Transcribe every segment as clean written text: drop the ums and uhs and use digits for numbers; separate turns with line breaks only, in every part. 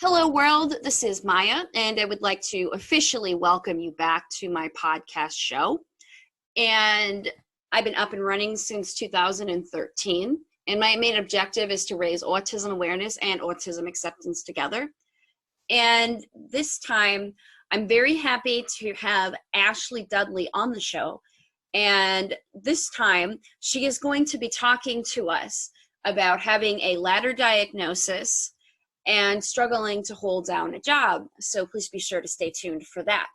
Hello world, this is Maya, and I would like to officially welcome you back to my podcast show. And I've been up and running since 2013, and my main objective is to raise autism awareness and autism acceptance together. And this time, I'm very happy to have Ashley Dudley on the show. And this time, she is going to be talking to us about having a ladder diagnosis and struggling to hold down a job. So please be sure to stay tuned for that.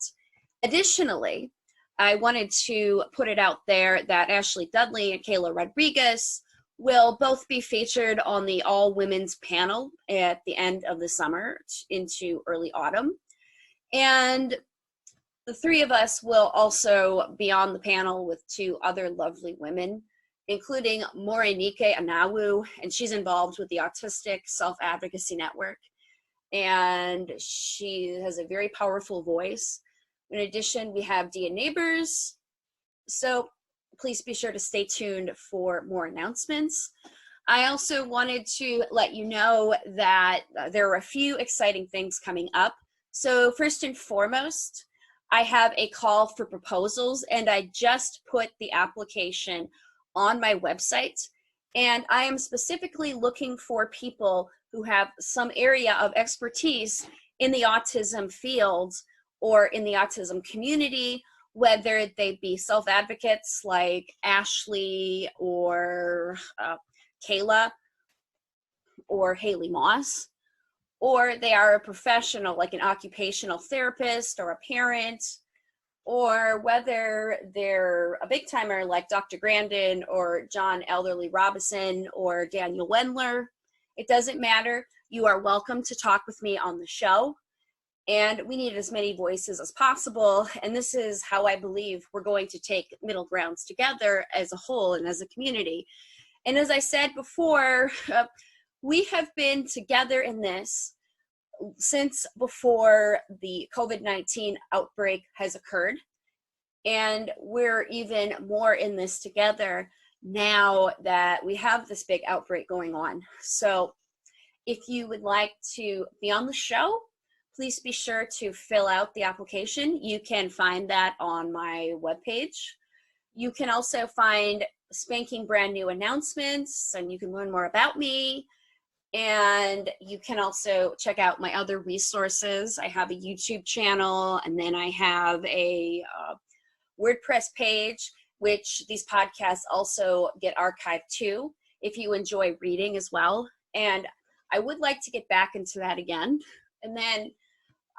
Additionally, I wanted to put it out there that Ashley Dudley and Kayla Rodriguez will both be featured on the all women's panel at the end of the summer into early autumn. And the three of us will also be on the panel with two other lovely women, including Morenike Anawu, and she's involved with the Autistic Self-Advocacy Network, and she has a very powerful voice. In addition, we have Dia Neighbors, so please be sure to stay tuned for more announcements. I also wanted to let you know that there are a few exciting things coming up. So first and foremost, I have a call for proposals, and I just put the application on my website, and I am specifically looking for people who have some area of expertise in the autism field or in the autism community, whether they be self-advocates like Ashley or Kayla or Haley Moss, or they are a professional like an occupational therapist or a parent, or whether they're a big timer like Dr. Grandin or John Elderly Robinson or Daniel Wendler. It doesn't matter. You are welcome to talk with me on the show. And we need as many voices as possible. And this is how I believe we're going to take middle grounds together as a whole and as a community. And as I said before, we have been together in this since before the COVID-19 outbreak has occurred. And we're even more in this together now that we have this big outbreak going on. So if you would like to be on the show, please be sure to fill out the application. You can find that on my webpage. You can also find spanking brand new announcements, and you can learn more about me. And you can also check out my other resources. I have a YouTube channel, and then I have a WordPress page, which these podcasts also get archived to if you enjoy reading as well. And I would like to get back into that again. And then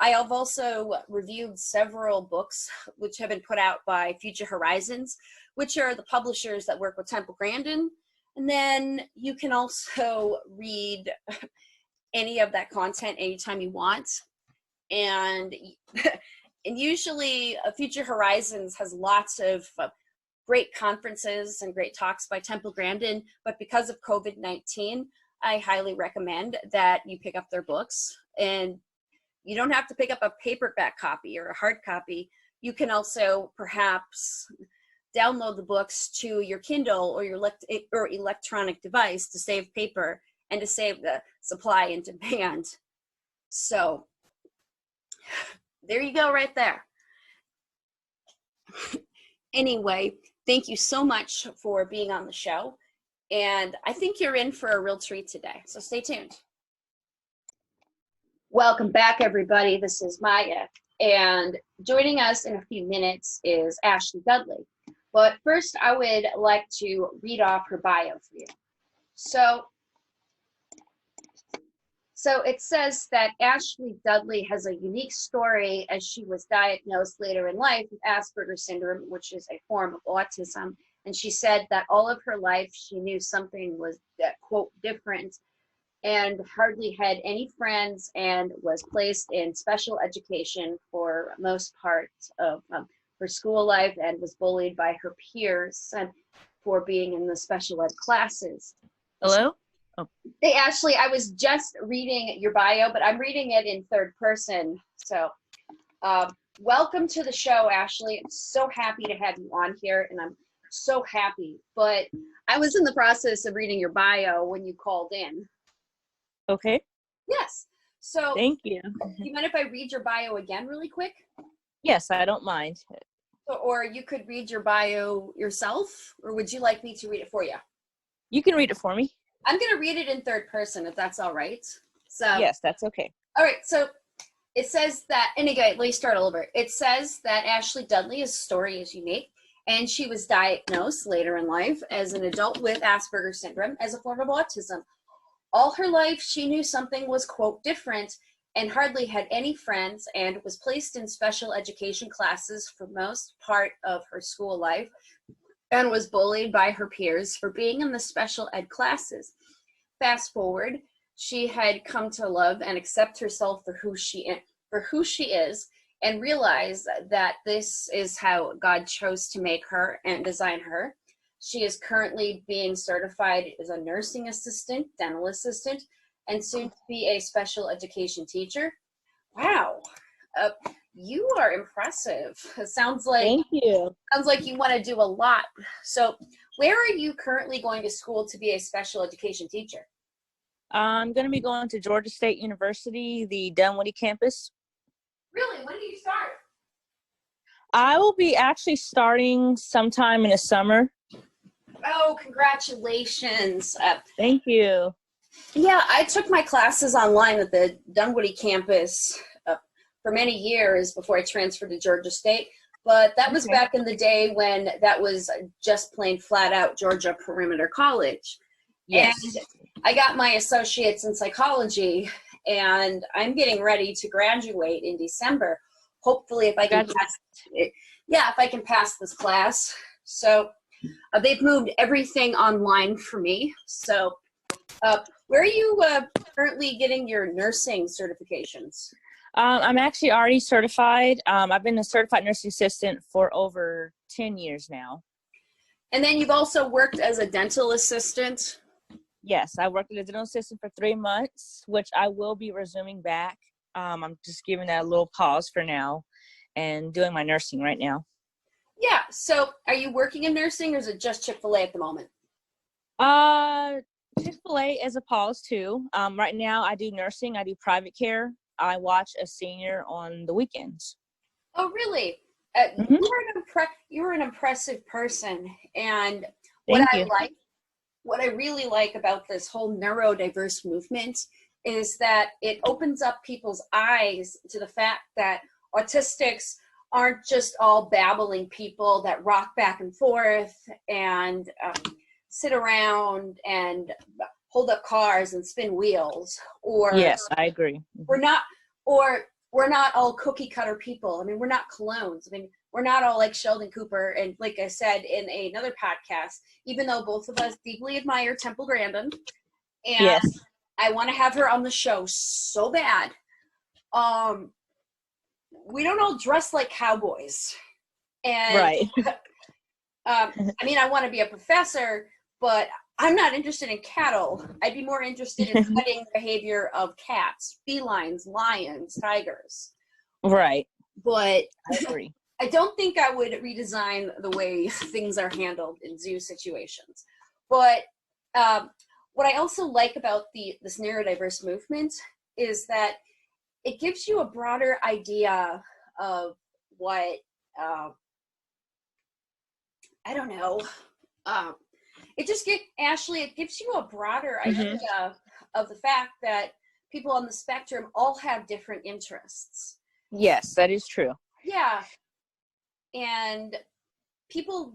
I have also reviewed several books which have been put out by Future Horizons, which are the publishers that work with Temple Grandin. And then you can also read any of that content anytime you want. And usually Future Horizons has lots of great conferences and great talks by Temple Grandin, but because of COVID-19, I highly recommend that you pick up their books. And you don't have to pick up a paperback copy or a hard copy. You can also perhaps download the books to your Kindle or your electronic device to save paper and to save the supply and demand. So there you go right there. Anyway, thank you so much for being on the show. And I think you're in for a real treat today. So stay tuned. Welcome back, everybody. This is Maya. And joining us in a few minutes is Ashley Dudley. But first, I would like to read off her bio for you. So it says that Ashley Dudley has a unique story as she was diagnosed later in life with Asperger Syndrome, which is a form of autism. And she said that all of her life, she knew something was, quote, different, and hardly had any friends, and was placed in special education for most part of her school life, and was bullied by her peers and for being in the special ed classes.
Hello? Oh.
Hey, Ashley, I was just reading your bio, but I'm reading it in third person. So welcome to the show, Ashley. I'm so happy to have you on here, and I'm so happy. But I was in the process of reading your bio when you called in.
Okay.
Yes. So,
Thank you.
do you mind if I read your bio again really quick?
Yes, I don't mind.
Or you could read your bio yourself, or would you like me to read it for you?
You can read it for me.
I'm going to read it in third person, if that's all right. So,
Yes, that's okay.
all right. So it says that, and again, let me start all over. It says that Ashley Dudley's story is unique, and she was diagnosed later in life as an adult with Asperger Syndrome as a form of autism. All her life, she knew something was, quote, different, and hardly had any friends, and was placed in special education classes for most part of her school life, and was bullied by her peers for being in the special ed classes. Fast forward, she had come to love and accept herself for who she is, and realize that this is how God chose to make her and design her. She is currently being certified as a nursing assistant, dental assistant, and soon to be a special education teacher. Wow, you are impressive. It sounds like
Thank you.
sounds like you want to do a lot. So, where are you currently going to school to be a special education teacher?
I'm going to be going to Georgia State University, the Dunwoody campus.
Really? When do you start?
I will be actually starting sometime in the summer.
Oh, congratulations.
Thank you.
Yeah, I took my classes online at the Dunwoody campus for many years before I transferred to Georgia State. But that was back in the day when that was just plain flat out Georgia Perimeter College.
Yes.
And I got my associates in psychology, and I'm getting ready to graduate in December. Hopefully, if I can pass it. Yeah, if I can pass this class. So they've moved everything online for me. So where are you currently getting your nursing certifications?
I'm actually already certified. I've been a certified nursing assistant for over 10 years now.
And then you've also worked as a dental assistant?
Yes, I worked as a dental assistant for 3 months, which I will be resuming back. I'm just giving that a little pause for now and doing my nursing right now.
Yeah, so are you working in nursing, or is it just Chick-fil-A at the moment?
Chick-fil-A is a pause too. Right now I do nursing, I do private care. I watch a senior on the weekends.
Oh, really?
Mm-hmm.
You're an impressive person, and
Thank you.
what I really like about this whole neurodiverse movement is that it opens up people's eyes to the fact that autistics aren't just all babbling people that rock back and forth and sit around and hold up cars and spin wheels. Or
yes, I agree.
We're not all cookie cutter people. I mean, we're not clones. I mean, we're not all like Sheldon Cooper. And like I said in another podcast, even though both of us deeply admire Temple Grandin, and
yes,
I want to have her on the show so bad. We don't all dress like cowboys. And
right.
I mean, I want to be a professor, but I'm not interested in cattle. I'd be more interested in studying the behavior of cats, felines, lions, tigers.
Right.
But
I agree.
I don't think I would redesign the way things are handled in zoo situations. But what I also like about this neurodiverse movement is that it gives you a broader idea of what, I don't know, it gives you a broader idea of the fact that people on the spectrum all have different interests.
Yes, that is true.
Yeah. And people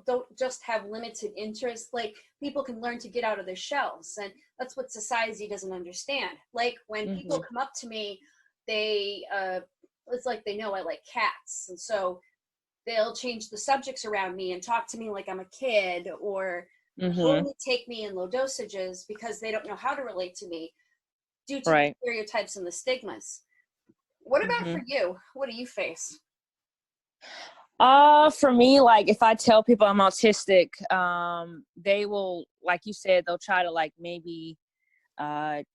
don't just have limited interests. Like, people can learn to get out of their shells, and that's what society doesn't understand. Like, when people come up to me, it's like they know I like cats, and so they'll change the subjects around me and talk to me like I'm a kid, or only take me in low dosages because they don't know how to relate to me due to the stereotypes and the stigmas. What about for you? What do you face?
For me, like, if I tell people I'm autistic, they will, like you said, they'll try to like maybe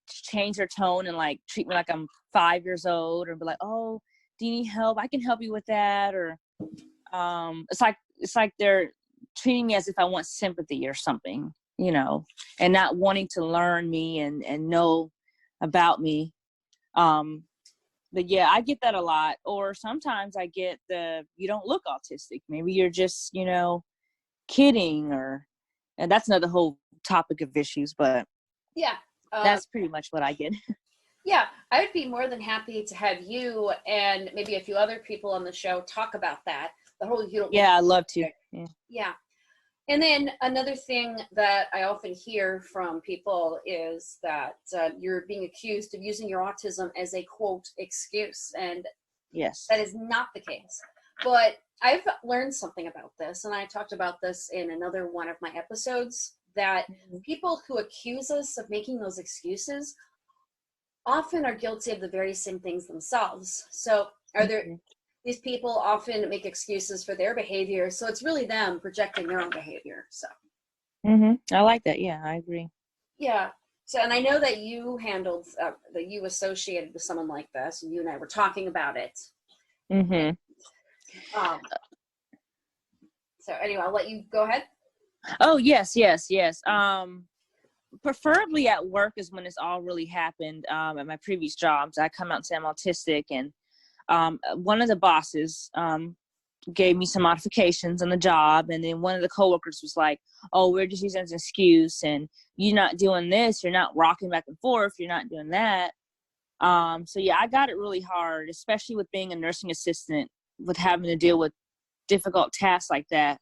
change their tone and like treat me like I'm 5 years old, or be like, oh, do you need help? I can help you with that. Or it's like they're treating me as if I want sympathy or something, and not wanting to learn me and know about me. But yeah, I get that a lot. Or sometimes I get you don't look autistic. Maybe you're just, kidding, and that's another whole topic of issues, but
Yeah.
that's pretty much what I get.
Yeah, I would be more than happy to have you and maybe a few other people on the show talk about that. The whole you don't.
Yeah, I'd love to. Yeah.
Yeah. And then another thing that I often hear from people is that you're being accused of using your autism as a quote excuse, and
yes,
that is not the case. But I've learned something about this, and I talked about this in another one of my episodes, that people who accuse us of making those excuses often are guilty of the very same things themselves. So these people often make excuses for their behavior, so it's really them projecting their own behavior. So
I like that. Yeah, I agree.
Yeah. So, and I know that you handled that you associated with someone like this, and you and I were talking about it. So anyway, I'll let you go ahead.
Oh, yes. Preferably at work is when it's all really happened. At my previous jobs, I come out and say I'm autistic, and one of the bosses gave me some modifications on the job, and then one of the coworkers was like, "Oh, we're just using it as an excuse, and you're not doing this, you're not rocking back and forth, you're not doing that." So yeah, I got it really hard, especially with being a nursing assistant, with having to deal with difficult tasks like that.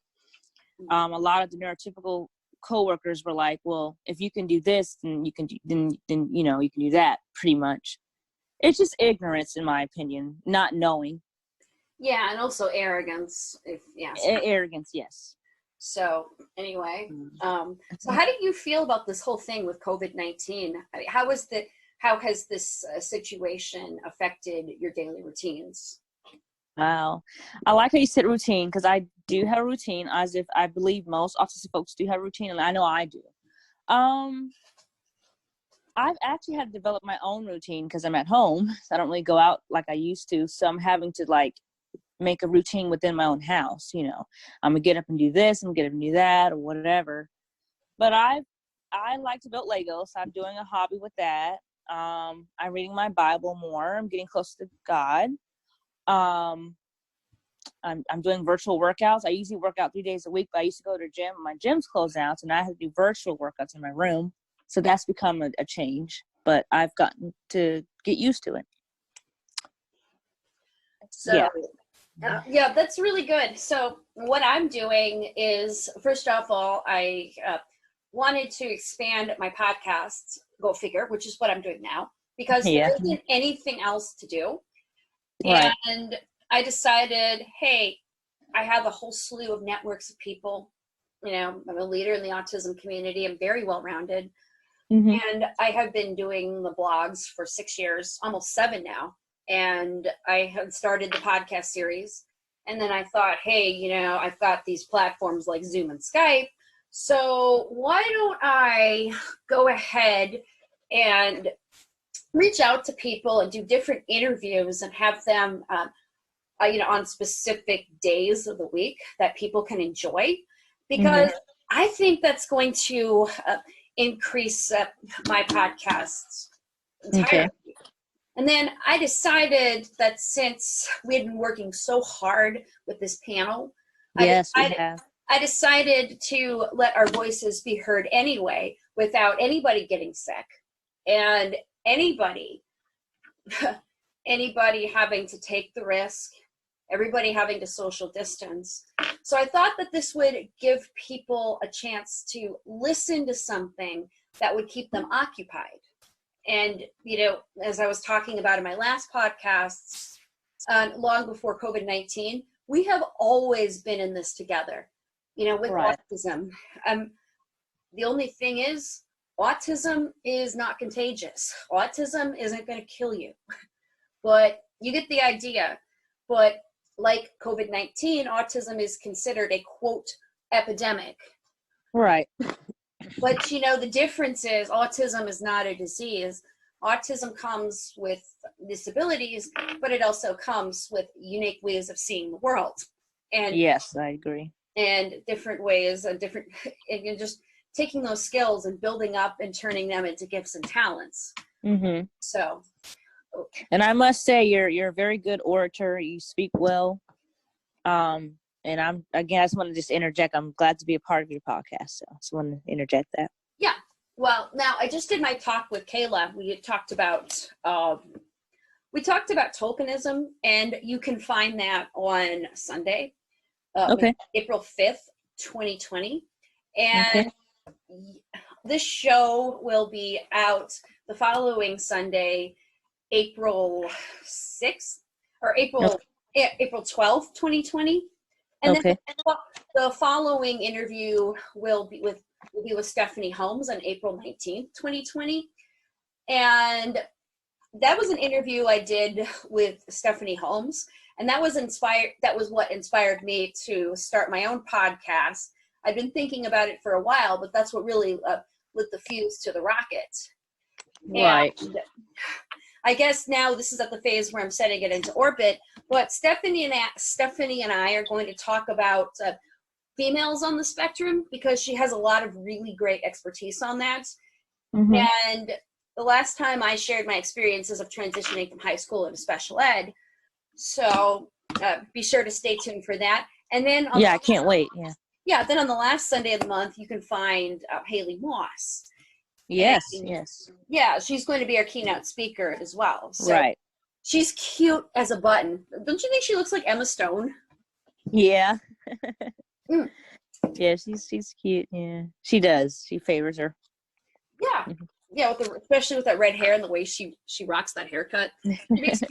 A lot of the neurotypical coworkers were like, "Well, if you can do this, then you can do, then you can do that." Pretty much, it's just ignorance, in my opinion, not knowing.
Yeah, and also arrogance.
Arrogance, yes.
So anyway, so how do you feel about this whole thing with COVID-19? I mean, how has this situation affected your daily routines?
Wow. I like how you said routine, because I do have a routine, as if I believe most autistic folks do have a routine, and I know I do. I've actually had to develop my own routine because I'm at home, so I don't really go out like I used to. So I'm having to make a routine within my own house. I'm gonna get up and do this, I'm gonna get up and do that, or whatever. But I like to build Legos, so I'm doing a hobby with that. I'm reading my Bible more. I'm getting closer to God. I'm doing virtual workouts. I usually work out 3 days a week, but I used to go to the gym. My gym's closed down, so now I have to do virtual workouts in my room. So that's become a change, but I've gotten to get used to it.
So yeah, that's really good. So what I'm doing is, first of all, I wanted to expand my podcasts, go figure, which is what I'm doing now, because there isn't anything else to do.
Right.
And I decided, hey, I have a whole slew of networks of people. I'm a leader in the autism community. I'm very well-rounded. And I have been doing the blogs for 6 years, almost 7 now. And I have started the podcast series. And then I thought, hey, I've got these platforms like Zoom and Skype. So why don't I go ahead and reach out to people and do different interviews and have them, on specific days of the week that people can enjoy, because I think that's going to increase my podcasts entirely. Okay. And then I decided that since we had been working so hard with this panel, I decided to let our voices be heard anyway, without anybody getting sick, and anybody having to take the risk, everybody having to social distance. So I thought that this would give people a chance to listen to something that would keep them occupied. And, as I was talking about in my last podcasts, long before COVID-19, we have always been in this together, with autism. The only thing is, autism is not contagious. Autism isn't going to kill you, but you get the idea. But like COVID-19, autism is considered a quote epidemic.
Right.
But the difference is, autism is not a disease. Autism comes with disabilities, but it also comes with unique ways of seeing the world. And
yes, I agree.
And different ways and just taking those skills and building up and turning them into gifts and talents.
Mm-hmm.
So,
And I must say, you're a very good orator. You speak well. And I just want to just interject. I'm glad to be a part of your podcast. So I just want to interject that.
yeah. Well, now I just did my talk with Kayla. We had talked about tokenism, and you can find that on Sunday,
Okay.
April 5th, 2020. And
Okay.
this show will be out the following Sunday, April 6th or April 12th, 2020. And then the following interview will be with Stephanie Holmes on April 19th, 2020. And that was an interview I did with Stephanie Holmes, and that was what inspired me to start my own podcast. I've been thinking about it for a while, but that's what really lit the fuse to the rocket.
Right.
And I guess now this is at the phase where I'm setting it into orbit, but Stephanie and I are going to talk about females on the spectrum, because she has a lot of really great expertise on that.
Mm-hmm.
And the last time I shared my experiences of transitioning from high school into special ed. So be sure to stay tuned for that. And then
I can't wait. Yeah.
Then on the last Sunday of the month, you can find Haley Moss.
Yes.
And,
yes.
Yeah, she's going to be our keynote speaker as well. So
right.
She's cute as a button. Don't you think she looks like Emma Stone?
Yeah. Yeah, she's cute. Yeah, she does. She favors her.
Yeah.
Mm-hmm.
Yeah, especially with that red hair and the way she rocks that haircut. It makes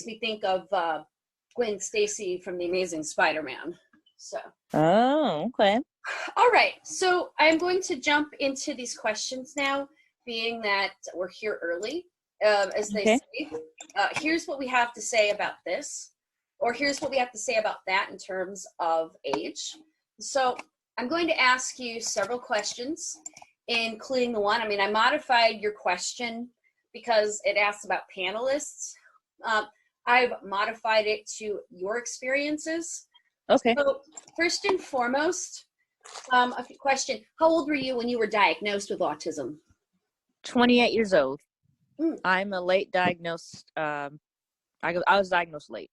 me think of Gwen Stacy from The Amazing Spider-Man. So.
Oh, okay.
All right. So I'm going to jump into these questions now, being that we're here early, as they say. Here's what we have to say about this, or here's what we have to say about that in terms of age. So I'm going to ask you several questions, including the one, I modified your question because it asks about panelists. I've modified it to your experiences.
Okay.
So first and foremost, a question. How old were you when you were diagnosed with autism?
28 years old. I'm a late diagnosed. I was diagnosed late.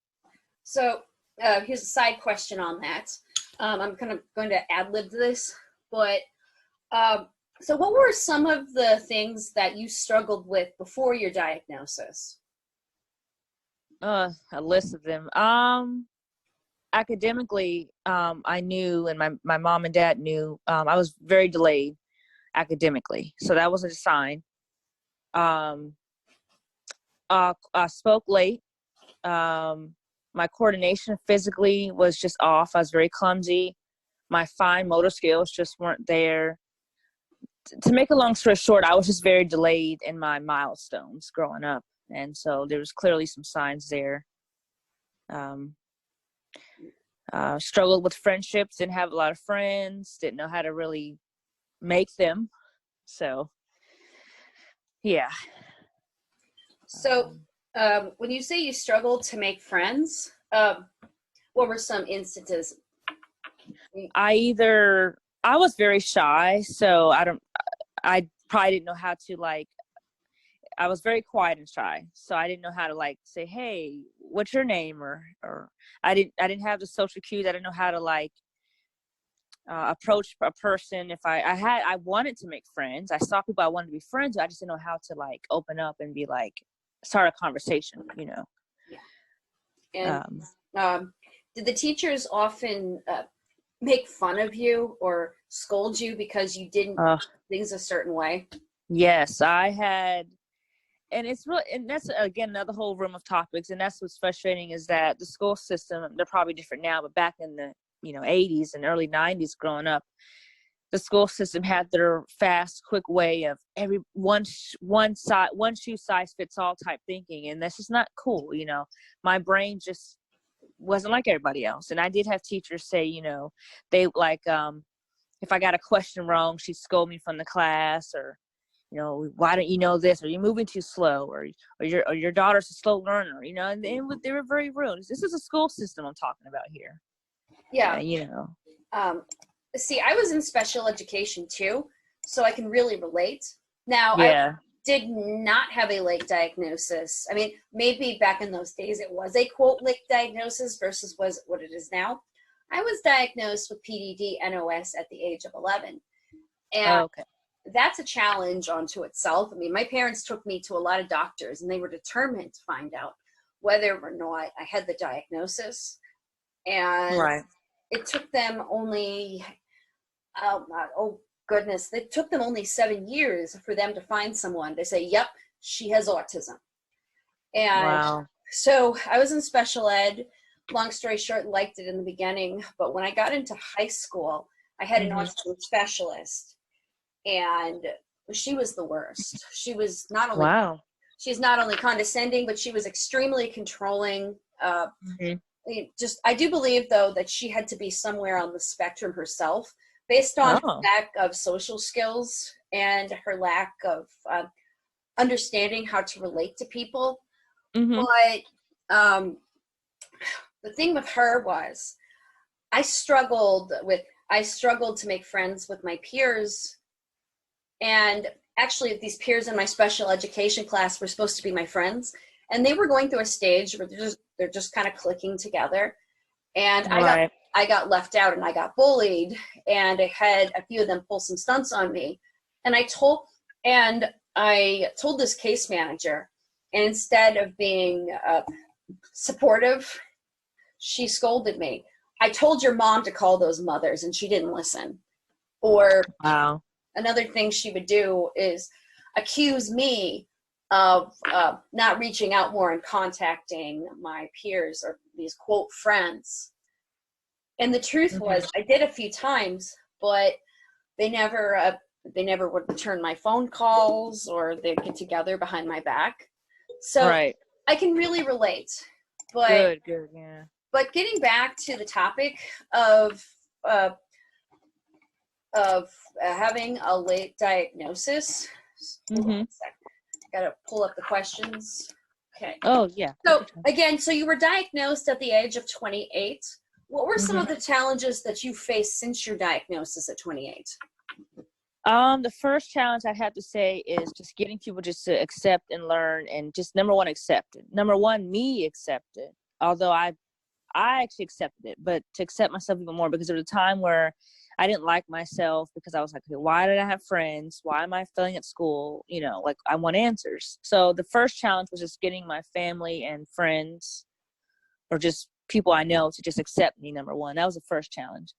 So here's a side question on that. I'm kind of going to ad-lib this, but so what were some of the things that you struggled with before your diagnosis?
A list of them. Academically, I knew, and my mom and dad knew, I was very delayed academically. So that was a sign. I spoke late. My coordination physically was just off. I was very clumsy. My fine motor skills just weren't there. To make a long story short, I was just very delayed in my milestones growing up. And so there was clearly some signs there. Struggled with friendships, didn't have a lot of friends, didn't know how to really make them. So, yeah.
So when you say you struggled to make friends, what were some instances?
I was very shy, so I probably didn't know how to I was very quiet and shy, so I didn't know how to say, hey, what's your name? Or I didn't have the social cues. I didn't know how to approach a person. If I wanted to make friends, I saw people I wanted to be friends with. I just didn't know how to open up and be start a conversation, Yeah.
And did the teachers often make fun of you or scold you because you didn't do things a certain way?
Yes, I had. And it's really, and that's again another whole room of topics. And that's what's frustrating, is that the school system, they're probably different now, but back in the 80s and early 90s, growing up, the school system had their fast, quick way of one shoe size fits all type thinking, and that's just not cool. My brain just wasn't like everybody else. And I did have teachers say, they if I got a question wrong, she'd scold me from the class, or why don't you know this? Or you're moving too slow, or your daughter's a slow learner, and they were very rude. This is a school system I'm talking about here.
Yeah.
Yeah.
See, I was in special education too, so I can really relate. Now,
yeah.
did not have a late diagnosis. I mean, maybe back in those days it was a quote late diagnosis versus was what it is now. I was diagnosed with PDD-NOS at the age of 11. And
Okay.
that's a challenge unto itself. I mean, my parents took me to a lot of doctors and they were determined to find out whether or not I had the diagnosis. And
Right.
it took them only, oh goodness, it took them only 7 years for them to find someone to say, yep, she has autism. And
Wow.
so I was in special ed. Long story short, liked it in the beginning. But when I got into high school, I had an autism specialist. And she was the worst. She was not only
Wow.
she's not only condescending, but she was extremely controlling. I do believe though that she had to be somewhere on the spectrum herself, based on her lack of social skills and her lack of understanding how to relate to people. But the thing with her was, I struggled to make friends with my peers. And actually, these peers in my special education class were supposed to be my friends, and they were going through a stage where they're just kind of clicking together. And I got left out, and I got bullied, and I had a few of them pull some stunts on me. And I told this case manager, and instead of being supportive, she scolded me. I told your mom to call those mothers, and she didn't listen. Or another thing she would do is accuse me of not reaching out more and contacting my peers or these quote friends. And the truth was, I did a few times, but they never would return my phone calls, or they'd get together behind my back. So I can really relate. But
good, yeah.
But getting back to the topic of having a late diagnosis. Hold on a sec. Gotta pull up the questions. Okay.
Oh, yeah.
So again, so you were diagnosed at the age of 28. What were some of the challenges that you faced since your diagnosis at 28?
The first challenge I have to say is just getting people just to accept and learn, and just number one, accept it. Number one, me accept it. Although I actually accepted it, but to accept myself even more, because there was a time where I didn't like myself, because I was like, okay, why did I have friends? Why am I failing at school? You know, like, I want answers. So the first challenge was just getting my family and friends, or just people I know, to just accept me, number one. That was the first challenge.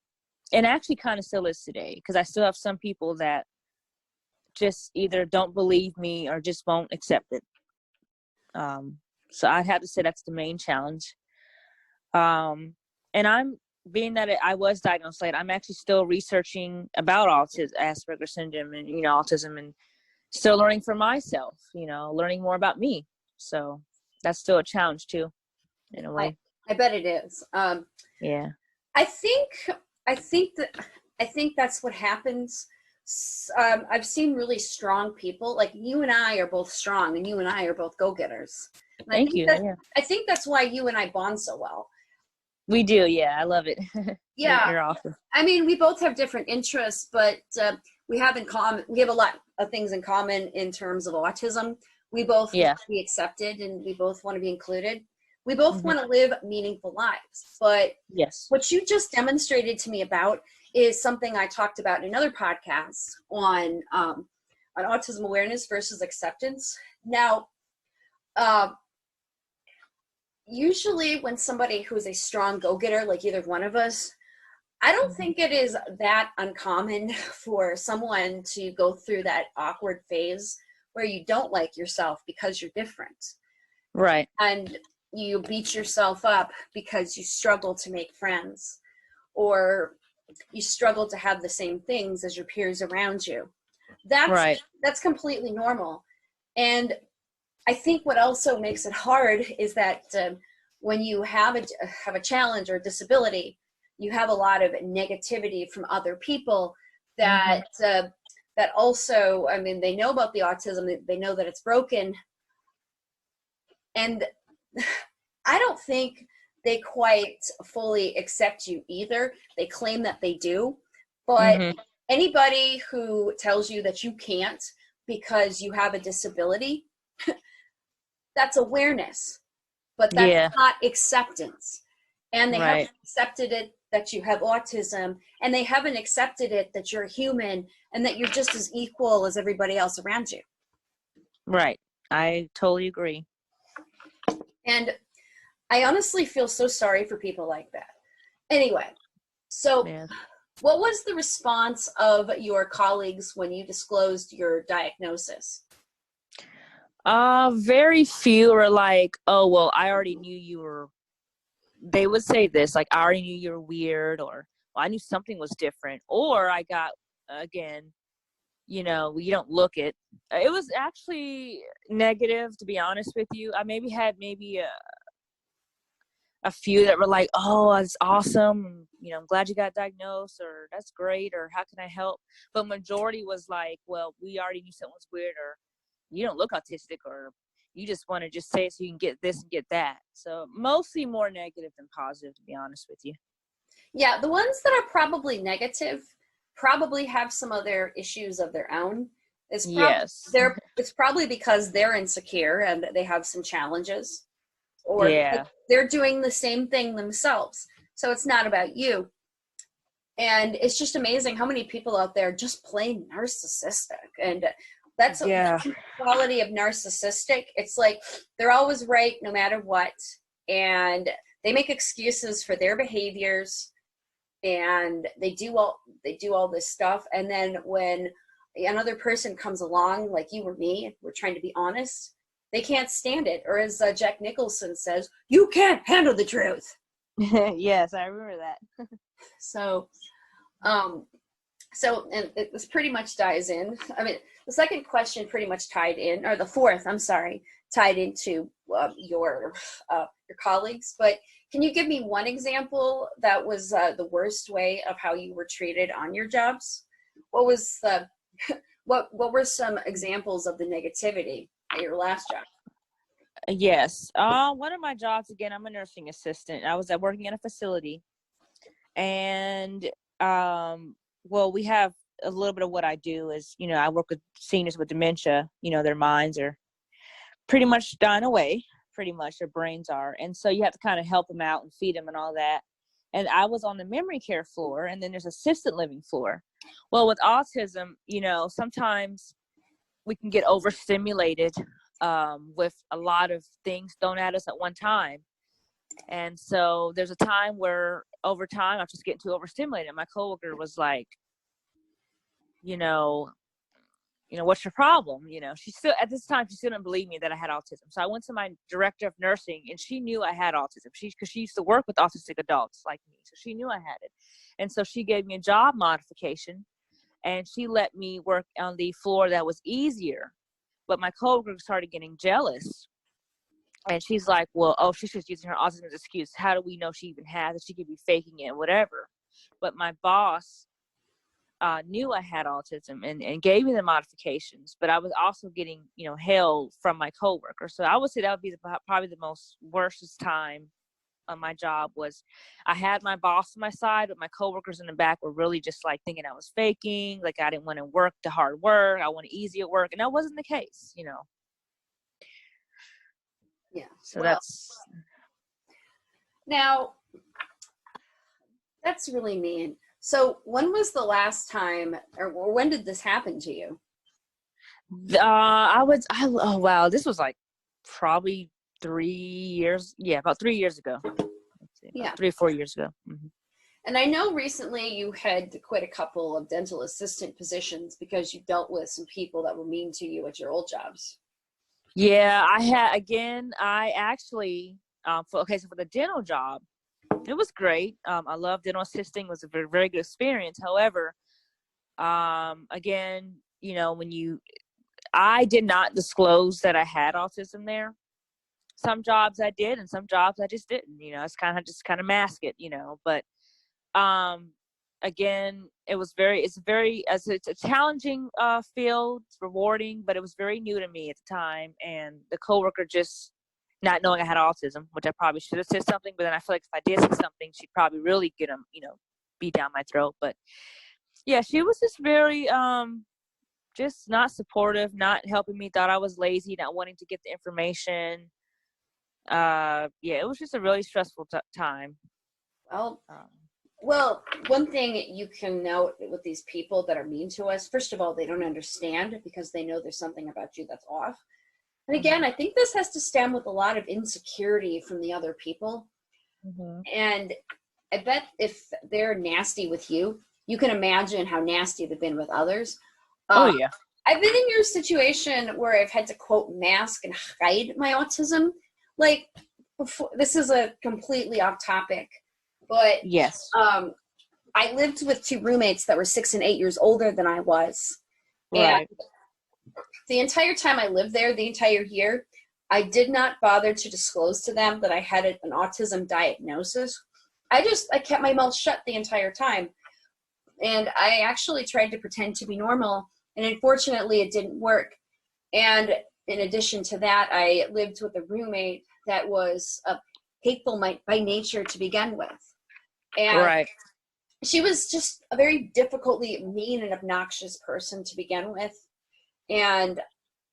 And actually kind of still is today, because I still have some people that just either don't believe me or just won't accept it. So I'd have to say that's the main challenge. And being that I was diagnosed late, I'm actually still researching about autism, Asperger Syndrome, and, autism, and still learning for myself, learning more about me. So that's still a challenge too, in a way.
I bet it is.
Yeah.
I think that's what happens. I've seen really strong people, like you and I are both strong, and you and I are both go-getters.
Thank you.
I think that's why you and I bond so well.
We do, yeah. I love it.
Yeah,
you're awesome.
I mean, we both have different interests, but we have a lot of things in common in terms of autism. We both want to be accepted, and we both want to be included. We both want to live meaningful lives. But what you just demonstrated to me about is something I talked about in another podcast on autism awareness versus acceptance. Now, usually when somebody who is a strong go-getter, like either one of us, I don't think it is that uncommon for someone to go through that awkward phase where you don't like yourself because you're different.
Right.
And you beat yourself up because you struggle to make friends, or you struggle to have the same things as your peers around you. That's completely normal. And I think what also makes it hard is that when you have a challenge or a disability, you have a lot of negativity from other people that that also, I mean, they know about the autism, they know that it's broken, and I don't think they quite fully accept you either. They claim that they do, but anybody who tells you that you can't, because you have a disability. That's awareness, but that's not acceptance. And they haven't accepted it that you have autism, and they haven't accepted it that you're human and that you're just as equal as everybody else around you.
Right. I totally agree.
And I honestly feel so sorry for people like that. Anyway, so what was the response of your colleagues when you disclosed your diagnosis?
Very few are like, oh, well, I already knew you were, they would say this, like, I already knew you were weird, or well, I knew something was different, or I got, again, you know, you don't look it. It was actually negative, to be honest with you. I had a few that were like, oh, that's awesome, you know, I'm glad you got diagnosed, or that's great, or how can I help? But majority was like, well, we already knew someone was weird, or you don't look autistic, or you just want to just say it so you can get this and get that. So mostly more negative than positive, to be honest with you.
Yeah, the ones that are probably negative probably have some other issues of their own. It's probably because they're insecure and they have some challenges, or they're doing the same thing themselves. So it's not about you. And it's just amazing how many people out there just plain narcissistic. And that's the quality of narcissistic. It's like they're always right no matter what. And they make excuses for their behaviors, and they do all this stuff. And then when another person comes along, like you or me, we're trying to be honest, they can't stand it. Or as Jack Nicholson says, you can't handle the truth.
Yes, I remember that.
So and it was pretty much ties in. I mean, the second question pretty much tied in, or the fourth, I'm sorry, tied into your colleagues. But can you give me one example that was the worst way of how you were treated on your jobs? What was what were some examples of the negativity at your last job?
Yes. One of my jobs, again, I'm a nursing assistant. I was working in a facility, and well, we have a little bit of what I do is, you know, I work with seniors with dementia. You know, their minds are pretty much dying away, pretty much their brains are. And so you have to kind of help them out and feed them and all that. And I was on the memory care floor, and then there's assisted living floor. Well, with autism, you know, sometimes we can get overstimulated with a lot of things thrown at us at one time. And so there's a time where over time I was just getting too overstimulated. My coworker was like, you know, what's your problem? You know, she still, at this time, she still didn't believe me that I had autism. So I went to my director of nursing, and she knew I had autism. Because she used to work with autistic adults like me. So she knew I had it. And so she gave me a job modification, and she let me work on the floor that was easier. But my coworker started getting jealous. And she's like, well, oh, she's just using her autism as an excuse. How do we know she even has it? She could be faking it, whatever. But my boss knew I had autism and gave me the modifications, but I was also getting, you know, hell from my coworker. So I would say that would be probably the most worstest time on my job. Was I had my boss on my side, but my coworkers in the back were really just like thinking I was faking, like I didn't want to work the hard work, I wanted easy at work, and that wasn't the case, you know.
Yeah.
So that's
now that's really mean. So when was the last time, or when did this happen to you?
Oh wow, this was like probably 3 years. Yeah, about 3 years ago.
Yeah,
3 or 4 years ago. Mm-hmm.
And I know recently you had to quit a couple of dental assistant positions because you dealt with some people that were mean to you at your old jobs.
Yeah, I actually, so for the dental job, it was great. I love dental assisting. It was a very, very good experience. However, again, you know, I did not disclose that I had autism there. Some jobs I did, and some jobs I just didn't, you know, it's kind of mask it, you know, but, again, it's a challenging field. It's rewarding, but it was very new to me at the time. And the coworker just not knowing I had autism, which I probably should have said something, but then I feel like if I did say something, she'd probably really get them, you know, beat down my throat. But yeah, she was just very just not supportive, not helping me, thought I was lazy, not wanting to get the information. It was just a really stressful time.
Well, well, one thing you can note with these people that are mean to us, first of all, they don't understand because they know there's something about you that's off. And again, I think this has to stem with a lot of insecurity from the other people.
Mm-hmm.
And I bet if they're nasty with you, you can imagine how nasty they've been with others.
Oh, yeah.
I've been in your situation where I've had to, quote, mask and hide my autism. Like, before, this is a completely off topic, but
yes,
I lived with 2 roommates that were 6 and 8 years older than I was.
right.
And the entire time I lived there, the entire year, I did not bother to disclose to them that I had an autism diagnosis. I kept my mouth shut the entire time. And I actually tried to pretend to be normal. And unfortunately, it didn't work. And in addition to that, I lived with a roommate that was hateful by nature to begin with. And
right.
she was just a very difficultly mean and obnoxious person to begin with. And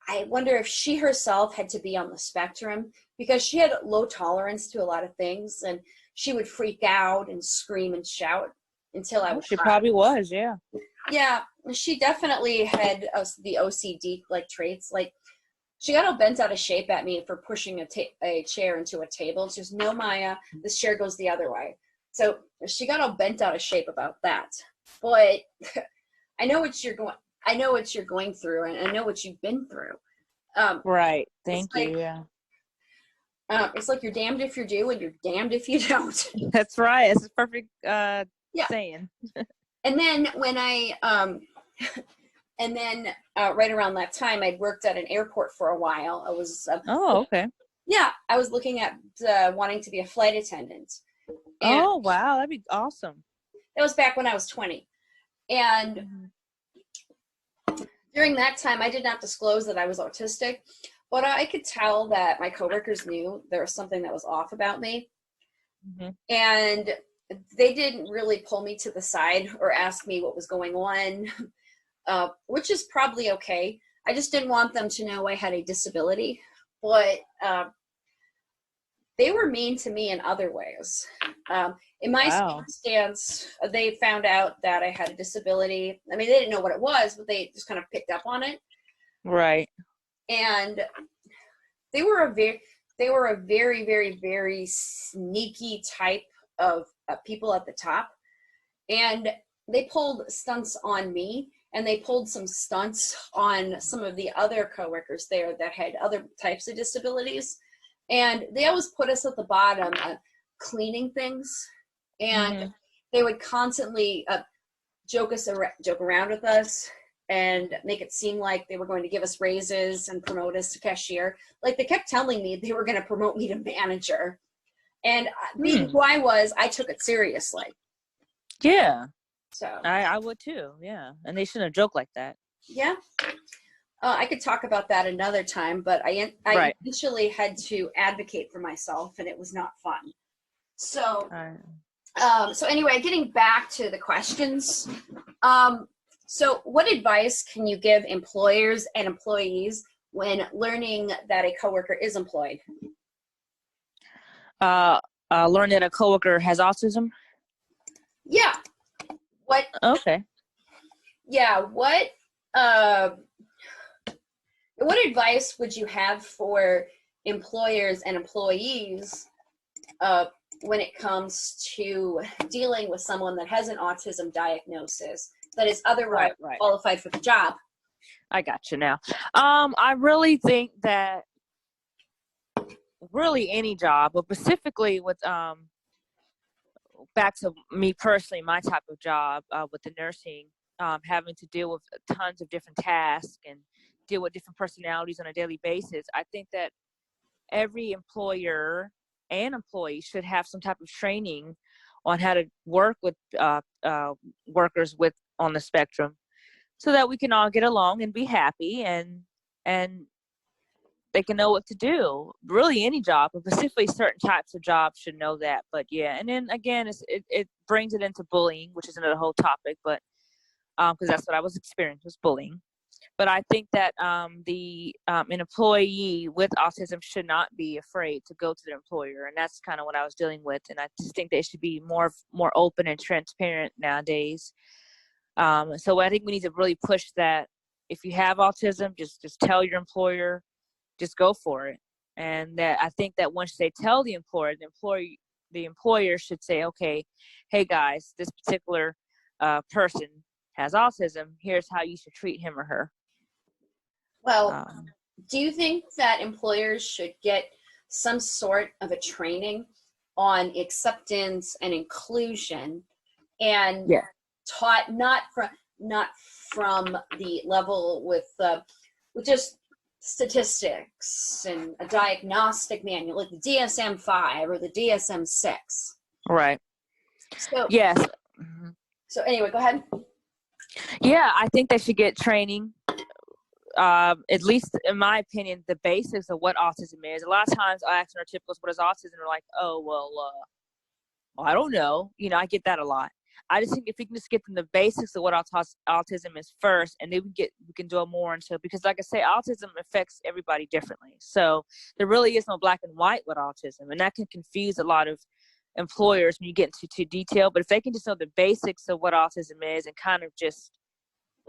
I wonder if she herself had to be on the spectrum, because she had low tolerance to a lot of things, and she would freak out and scream and shout until I would
She
cry.
probably was, yeah.
Yeah, she definitely had the OCD like traits. Like, she got all bent out of shape at me for pushing a chair into a table. She goes, "No, Miyah, this chair goes the other way." So she got all bent out of shape about that. But I know what you're going through, and I know what you've been through.
Right. Thank you. Yeah.
It's like you're damned if you do, and you're damned if you don't.
That's right. It's a perfect saying.
And then when right around that time, I'd worked at an airport for a while. I was.
Okay.
Yeah, I was looking at wanting to be a flight attendant. And
oh, wow. That'd be awesome.
That was back when I was 20. And during that time, I did not disclose that I was autistic, but I could tell that my coworkers knew there was something that was off about me. Mm-hmm. And they didn't really pull me to the side or ask me what was going on, which is probably okay. I just didn't want them to know I had a disability, but they were mean to me in other ways. In my circumstance, they found out that I had a disability. I mean, they didn't know what it was, but they just kind of picked up on it.
Right.
And they were a very, very, very sneaky type of people at the top. And they pulled stunts on me, and they pulled some stunts on some of the other coworkers there that had other types of disabilities. And they always put us at the bottom cleaning things. And they would constantly joke around with us and make it seem like they were going to give us raises and promote us to cashier. Like, they kept telling me they were going to promote me to manager. And being who I was, I took it seriously.
Yeah.
So
I would too, yeah. And they shouldn't have joked like that.
Yeah. I could talk about that another time, but I eventually had to advocate for myself, and it was not fun. So, so anyway, getting back to the questions. So what advice can you give employers and employees when learning that a coworker is employed?
Learn that a coworker has autism?
Yeah. What?
Okay.
Yeah. What advice would you have for employers and employees when it comes to dealing with someone that has an autism diagnosis that is otherwise qualified for the job?
I got you now. I really think that really any job, but specifically with back to me personally, my type of job with the nursing, having to deal with tons of different tasks and deal with different personalities on a daily basis. I think that every employer and employee should have some type of training on how to work with workers on the spectrum, so that we can all get along and be happy, and they can know what to do. Really any job, but specifically certain types of jobs should know that. But yeah, and then again, it brings it into bullying, which is another whole topic, but because that's what I was experiencing, was bullying. But I think that an employee with autism should not be afraid to go to their employer, and that's kind of what I was dealing with. And I just think they should be more open and transparent nowadays. So I think we need to really push that. If you have autism, just tell your employer, just go for it. And that I think that once they tell the employer should say, okay, hey guys, this particular person has autism. Here's how you should treat him or her.
Well, do you think that employers should get some sort of a training on acceptance and inclusion, and taught not from the level with just statistics and a diagnostic manual like the DSM-5 or the DSM-6?
Right.
So
yes.
So anyway, go ahead.
Yeah, I think they should get training. At least in my opinion, the basics of what autism is. A lot of times I ask neurotypicals, what is autism? And they're like, oh, well, I don't know. You know, I get that a lot. I just think if we can just get them the basics of what autism is first, and then we can do more into, because like I say, autism affects everybody differently. So there really is no black and white with autism, and that can confuse a lot of employers when you get into too detail. But if they can just know the basics of what autism is and kind of just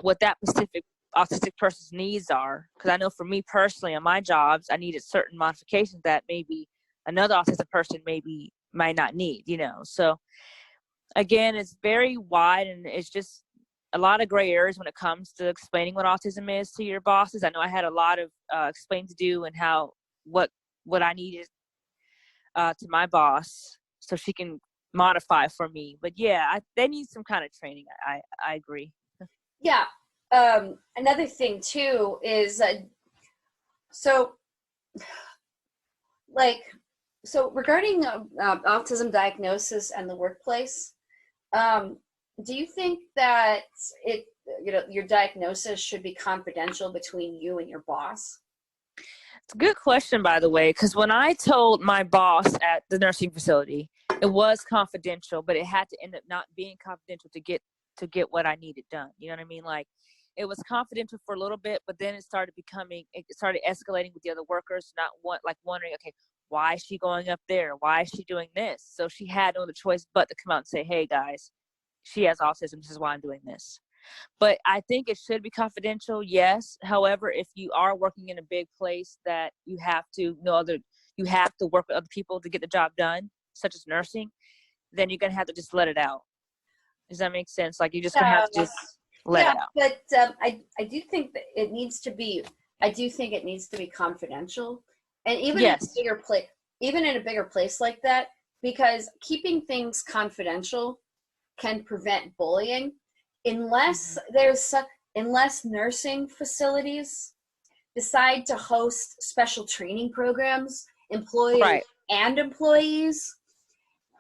what that specific autistic person's needs are, because I know for me personally on my jobs, I needed certain modifications that maybe another autistic person might not need, you know. So again, it's very wide, and it's just a lot of gray areas when it comes to explaining what autism is to your bosses. I know I had a lot of explaining to do, and how what I needed to my boss so she can modify for me. But yeah, they need some kind of training. I agree.
Yeah. Another thing too is so regarding autism diagnosis and the workplace, do you think that your diagnosis should be confidential between you and your boss?
It's a good question, by the way, because when I told my boss at the nursing facility, it was confidential, but it had to end up not being confidential to get what I needed done. You know what I mean? Like, it was confidential for a little bit, but then it started escalating with the other workers, wondering, okay, why is she going up there? Why is she doing this? So she had no other choice but to come out and say, hey guys, she has autism. This is why I'm doing this. But I think it should be confidential, yes. However, if you are working in a big place that you have to work with other people to get the job done, such as nursing, then you're gonna have to just let it out. Does that make sense? Like, you're just gonna have to just let it out.
But I do think that it needs to be. I do think it needs to be confidential, and even in a bigger place like that, because keeping things confidential can prevent bullying, unless unless nursing facilities decide to host special training programs, employees and employees,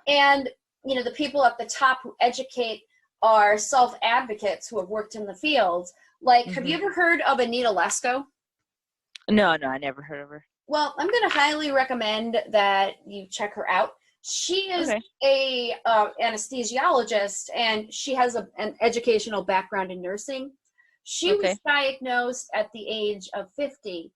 and the people at the top who educate are self-advocates who have worked in the field. Like, have you ever heard of Anita Lesko?
No, I never heard of her.
Well, I'm going to highly recommend that you check her out. She is a anesthesiologist, and she has an educational background in nursing. She was diagnosed at the age of 50.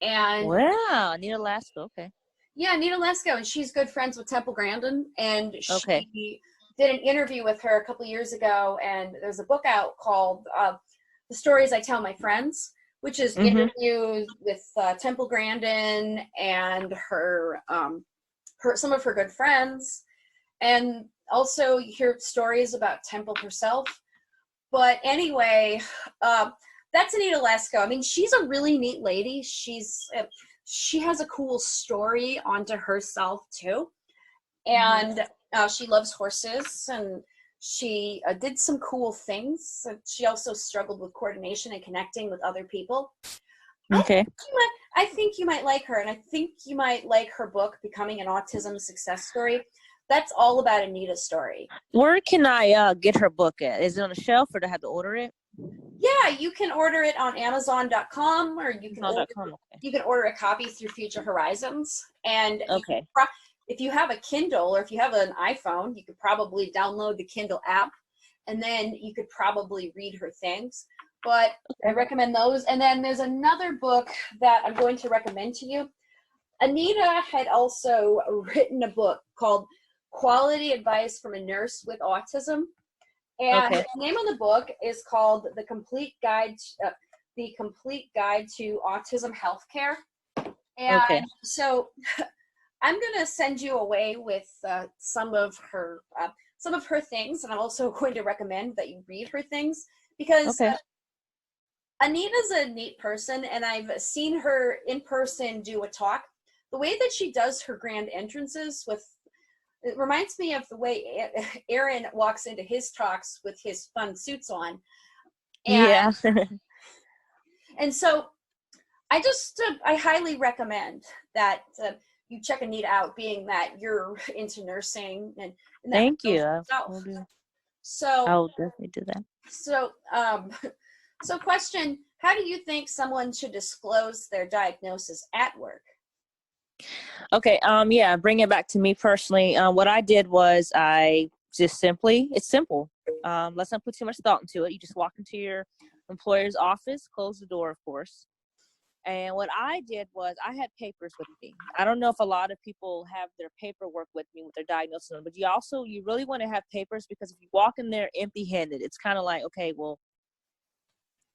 And
wow, Anita Lesko, okay.
Yeah, Anita Lesko, and she's good friends with Temple Grandin, and she did an interview with her a couple of years ago, and there's a book out called The Stories I Tell My Friends, which is interviews with Temple Grandin and her some of her good friends, and also you hear stories about Temple herself. But anyway, that's Anita Lesko. I mean, she's a really neat lady. She has a cool story onto herself too, and she loves horses, and she did some cool things. She also struggled with coordination and connecting with other people.
Okay.
I think you might like her, and I think you might like her book, Becoming an Autism Success Story. That's all about Anita's story.
Where can I get her book at? Is it on the shelf, or do I have to order it?
Yeah, you can order it on Amazon.com, or you can order a copy through Future Horizons. And if you have a Kindle, or if you have an iPhone, you could probably download the Kindle app, and then you could probably read her things. but I recommend those. And then there's another book that I'm going to recommend to you. Anita had also written a book called Quality Advice from a Nurse with Autism. And the name of the book is called The Complete Guide to Autism Healthcare. And so I'm going to send you away with some of her things, and I'm also going to recommend that you read her things, because Anita's a neat person, and I've seen her in person do a talk. The way that she does her grand entrances it reminds me of the way Aaron walks into his talks with his fun suits on. And, and so I highly recommend that you check Anita out, being that you're into nursing and that.
Thank you. I'll definitely do that.
So question, how do you think someone should disclose their diagnosis at work?
Okay, bring it back to me personally. What I did was it's simple. Let's not put too much thought into it. You just walk into your employer's office, close the door, of course. And what I did was I had papers with me. I don't know if a lot of people have their paperwork with me with their diagnosis, but you really want to have papers, because if you walk in there empty-handed, it's kind of like, okay, well,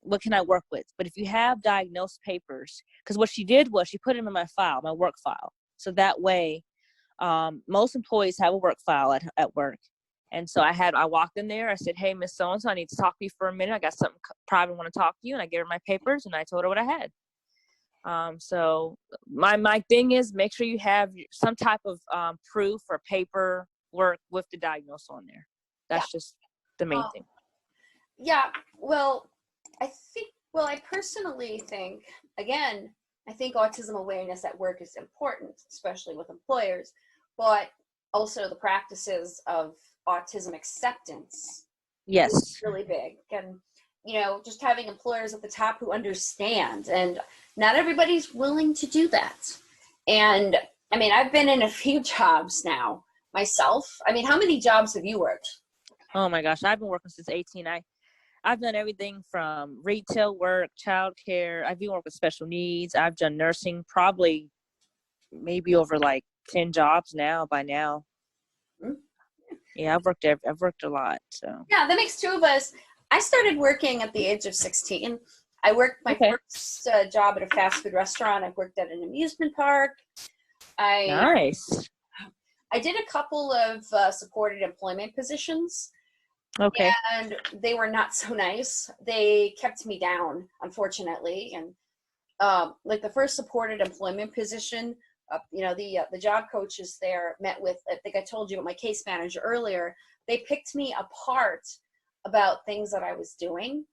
what can I work with? But if you have diagnosed papers, because what she did was she put them in my file, my work file. So that way, most employees have a work file at work. And so I walked in there, I said, hey, Miss So-and-so, I need to talk to you for a minute. I got something private I want to talk to you. And I gave her my papers and I told her what I had. So my thing is, make sure you have some type of proof or paper work with the diagnosis on there. That's just the main thing.
Yeah, well, I personally think, again, I think autism awareness at work is important, especially with employers, but also the practices of autism acceptance is really big. And, just having employers at the top who understand, and not everybody's willing to do that. And I mean, I've been in a few jobs now myself. I mean, how many jobs have you worked?
Oh my gosh, I've been working since 18. I've done everything from retail work, childcare. I've even worked with special needs. I've done nursing, probably maybe over like 10 jobs by now. Mm-hmm. Yeah, I've worked a lot. So
yeah, that makes two of us. I started working at the age of 16. I worked my first job at a fast food restaurant. I've worked at an amusement park.
Nice.
I did a couple of supported employment positions.
Okay.
And they were not so nice. They kept me down, unfortunately. And like the first supported employment position, the job coaches there met with, I think I told you about my case manager earlier. They picked me apart about things that I was doing,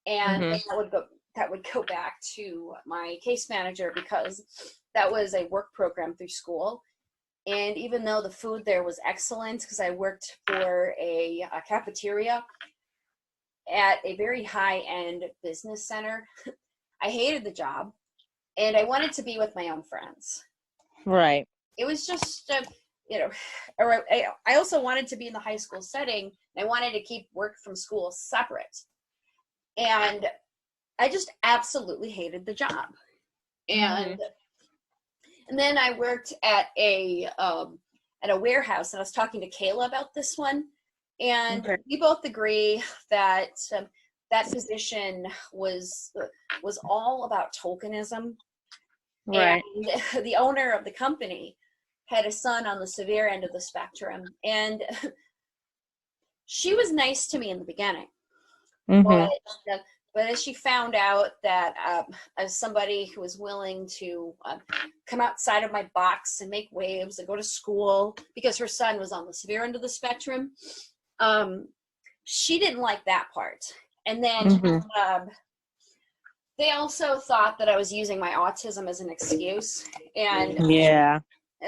and that would go back to my case manager, because that was a work program through school. And even though the food there was excellent, because I worked for a cafeteria at a very high-end business center, I hated the job, and I wanted to be with my own friends.
Right.
It was just, I also wanted to be in the high school setting. And I wanted to keep work from school separate. And I just absolutely hated the job. And then I worked at a warehouse, and I was talking to Kayla about this one, and we both agree that that position was all about tokenism. Right. And the owner of the company had a son on the severe end of the spectrum, and she was nice to me in the beginning. But as she found out that as somebody who was willing to come outside of my box and make waves and go to school, because her son was on the severe end of the spectrum, she didn't like that part. And then they also thought that I was using my autism as an excuse. And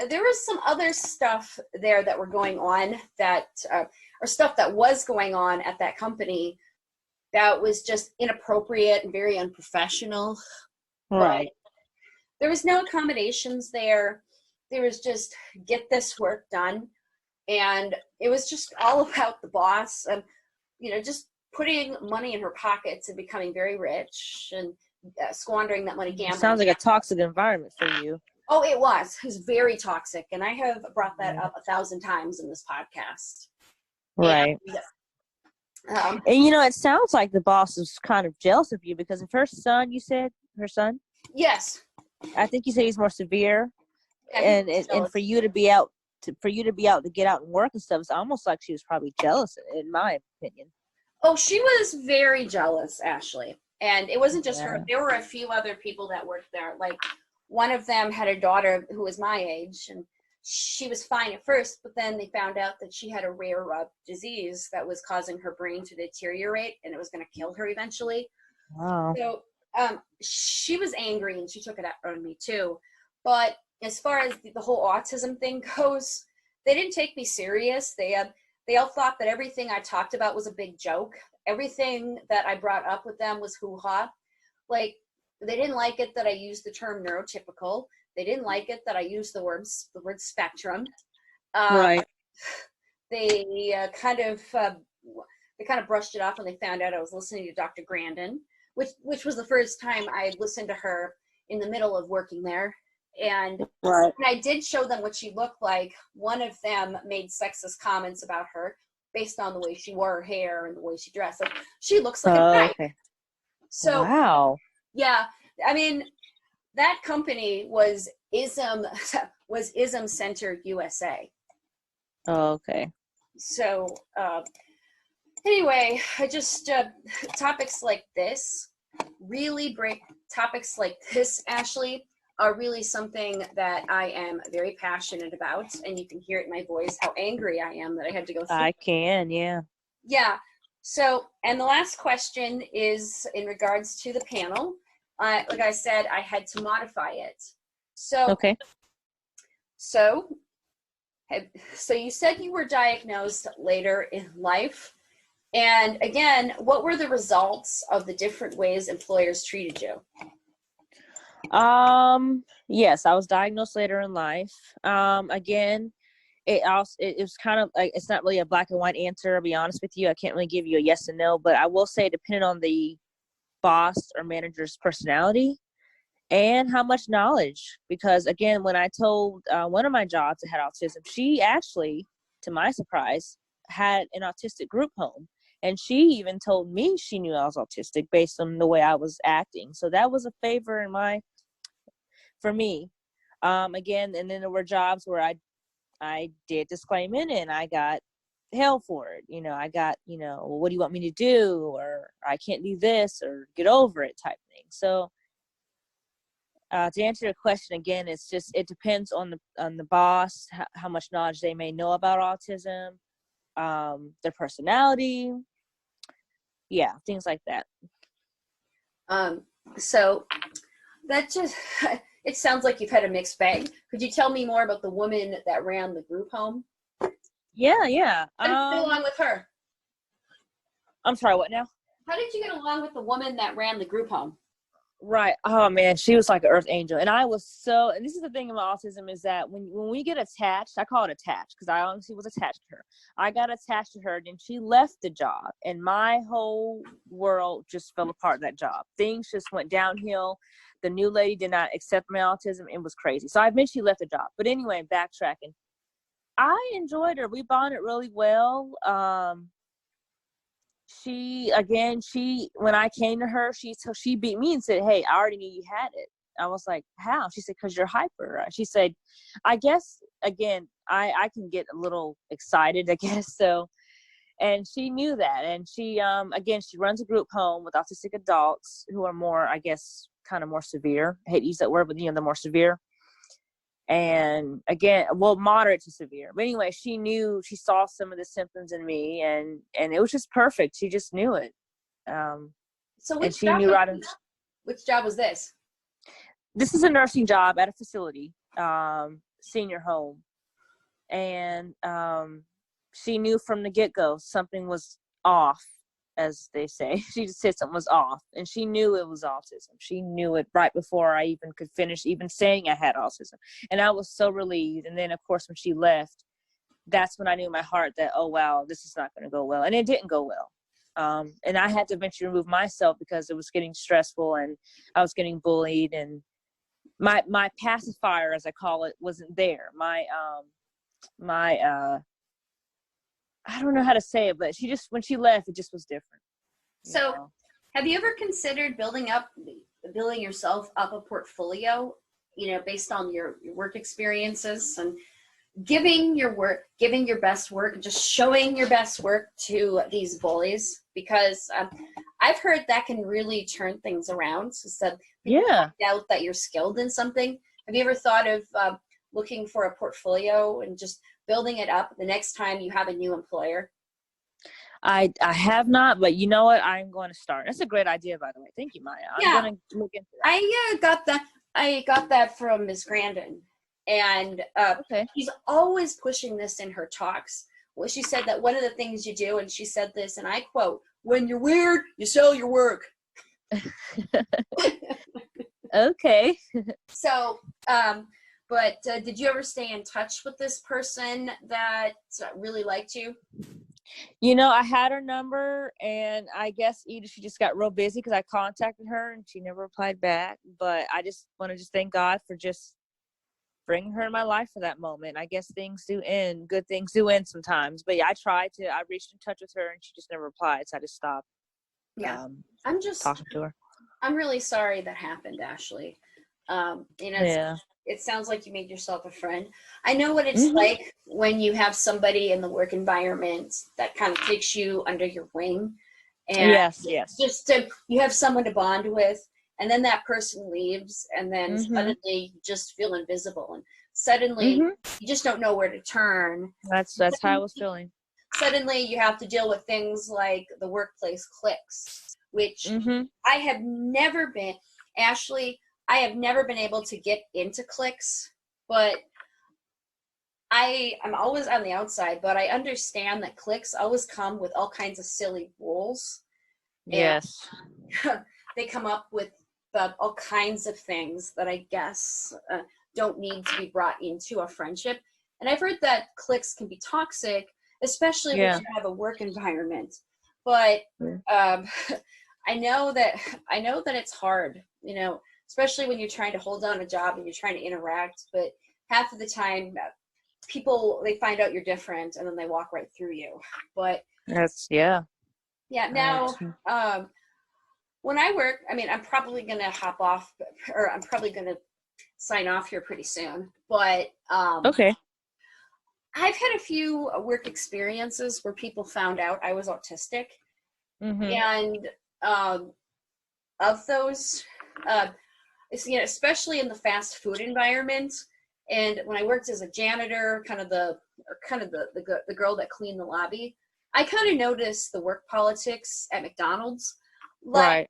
there was some other stuff there that were going on or stuff that was going on at that company that was just inappropriate and very unprofessional. Right. But there was no accommodations there. There was just, get this work done. And it was just all about the boss. And, just putting money in her pockets and becoming very rich and squandering that money gambling.
Sounds like a toxic environment for you.
Oh, it was very toxic. And I have brought that up 1,000 times in this podcast.
Right. And it sounds like the boss is kind of jealous of you because of her son, you said? Her son?
Yes.
I think you said he's more severe.
Yeah,
and for you to be out to get out and work and stuff, it's almost like she was probably jealous, in my opinion.
Oh, she was very jealous, Ashley. And it wasn't just her. There were a few other people that worked there. Like, one of them had a daughter who was my age, and she was fine at first, but then they found out that she had a rare disease that was causing her brain to deteriorate, and it was going to kill her eventually.
Wow.
So she was angry, and she took it out on me too. But as far as the whole autism thing goes, they didn't take me serious. They all thought that everything I talked about was a big joke. Everything that I brought up with them was hoo-ha. Like, they didn't like it that I used the term neurotypical. They didn't like it that I used the word spectrum.
Right.
They kind of brushed it off when they found out I was listening to Dr. Grandin, which was the first time I had listened to her in the middle of working there. And when I did show them what she looked like, one of them made sexist comments about her based on the way she wore her hair and the way she dressed. Like, she looks like a dyke.
Okay.
So,
wow.
Yeah, I mean, that company was Ism Center USA.
Oh, okay.
So anyway, I just topics like this, Ashley, are really something that I am very passionate about, and you can hear it in my voice how angry I am that I had to go through.
I can, yeah.
Yeah. So, and the last question is in regards to the panel. Like I said, I had to modify it. So,
okay.
So you said you were diagnosed later in life. And again, what were the results of the different ways employers treated you?
Yes, I was diagnosed later in life. Again, it was kind of like, it's not really a black and white answer, I'll be honest with you. I can't really give you a yes and no, but I will say, depending on the boss or manager's personality and how much knowledge, because again, when I told one of my jobs that had autism, she actually, to my surprise, had an autistic group home. And she even told me she knew I was autistic based on the way I was acting. So that was a favor for me. Again, and then there were jobs where I did disclaim it and I got hell for it. I got, well, what do you want me to do? Or I can't do this, or get over it type thing. So to answer your question again, it depends on the boss, how much knowledge they may know about autism, their personality. Yeah, things like that.
So that just, it sounds like you've had a mixed bag. Could you tell me more about the woman that ran the group home?
Yeah.
How did you get along with her?
I'm sorry, what now?
How did you get along with the woman that ran the group home?
Right. Oh man, she was like an earth angel. And I was and this is the thing about autism, is that when we get attached, I call it attached because I honestly was attached to her. I got attached to her, and she left the job, and my whole world just fell apart that job. Things just went downhill. The new lady did not accept my autism. It was crazy. So I eventually left the job. But anyway, backtracking. I enjoyed her. We bonded really well. When I came to her, she beat me and said, "Hey, I already knew you had it." I was like, "How?" She said, "'Cause you're hyper." She said, "I guess," again, I can get a little excited, I guess. So, and she knew that. And she, again, she runs a group home with autistic adults who are more, I guess, kind of more severe. I hate to use that word, but they're more severe. And again, well, moderate to severe. But anyway, she saw some of the symptoms in me, and it was just perfect. She just knew it.
So which job was this?
This is a nursing job at a facility, senior home. And she knew from the get-go something was off, as they say. She just said something was off, and she knew it was autism. She knew it right before I even could finish even saying I had autism. And I was so relieved. And then, of course, when she left, that's when I knew in my heart that, oh, wow, this is not going to go well. And it didn't go well. And I had to eventually remove myself because it was getting stressful and I was getting bullied, and my pacifier, as I call it, wasn't there. My I don't know how to say it, but when she left, it just was different.
So have you ever considered building yourself up a portfolio, based on your work experiences, and giving your best work, and just showing your best work to these bullies? Because I've heard that can really turn things around. So people find out that you're skilled in something. Have you ever thought of looking for a portfolio and just building it up the next time you have a new employer?
I have not, but you know what? I'm going to start. That's a great idea, by the way. Thank you, Miyah. I'm going to look into that.
I got that from Ms. Grandin, and she's always pushing this in her talks. Well, she said that one of the things you do, and she said this, and I quote, "When you're weird, you sell your work."
Okay.
So, but did you ever stay in touch with this person that really liked you?
I had her number, and I guess either she just got real busy because I contacted her and she never replied back. But I just want to thank God for just bringing her in my life for that moment. I guess things do end. Good things do end sometimes. But yeah, I reached in touch with her and she just never replied. So I just stopped.
Yeah.
I'm just talking to her.
I'm really sorry that happened, Ashley. It sounds like you made yourself a friend. I know what it's like when you have somebody in the work environment that kind of takes you under your wing. And
yes.
Just you have someone to bond with, and then that person leaves, and then suddenly you just feel invisible, and suddenly you just don't know where to turn.
That's how I was feeling.
Suddenly you have to deal with things like the workplace cliques, which I have never been, Ashley, I have never been able to get into cliques, but I'm always on the outside, but I understand that cliques always come with all kinds of silly rules.
Yes.
They come up with all kinds of things that I guess don't need to be brought into a friendship. And I've heard that cliques can be toxic, especially when you have a work environment. But I know that it's hard, especially when you're trying to hold down a job and you're trying to interact. But half of the time, people, they find out you're different and then they walk right through you. But now when I work, I'm probably gonna hop off, or I'm probably gonna sign off here pretty soon. But
okay.
I've had a few work experiences where people found out I was autistic, and of those, especially in the fast food environment, and when I worked as a janitor, kind of the girl that cleaned the lobby, I kind of noticed the work politics at McDonald's. Like,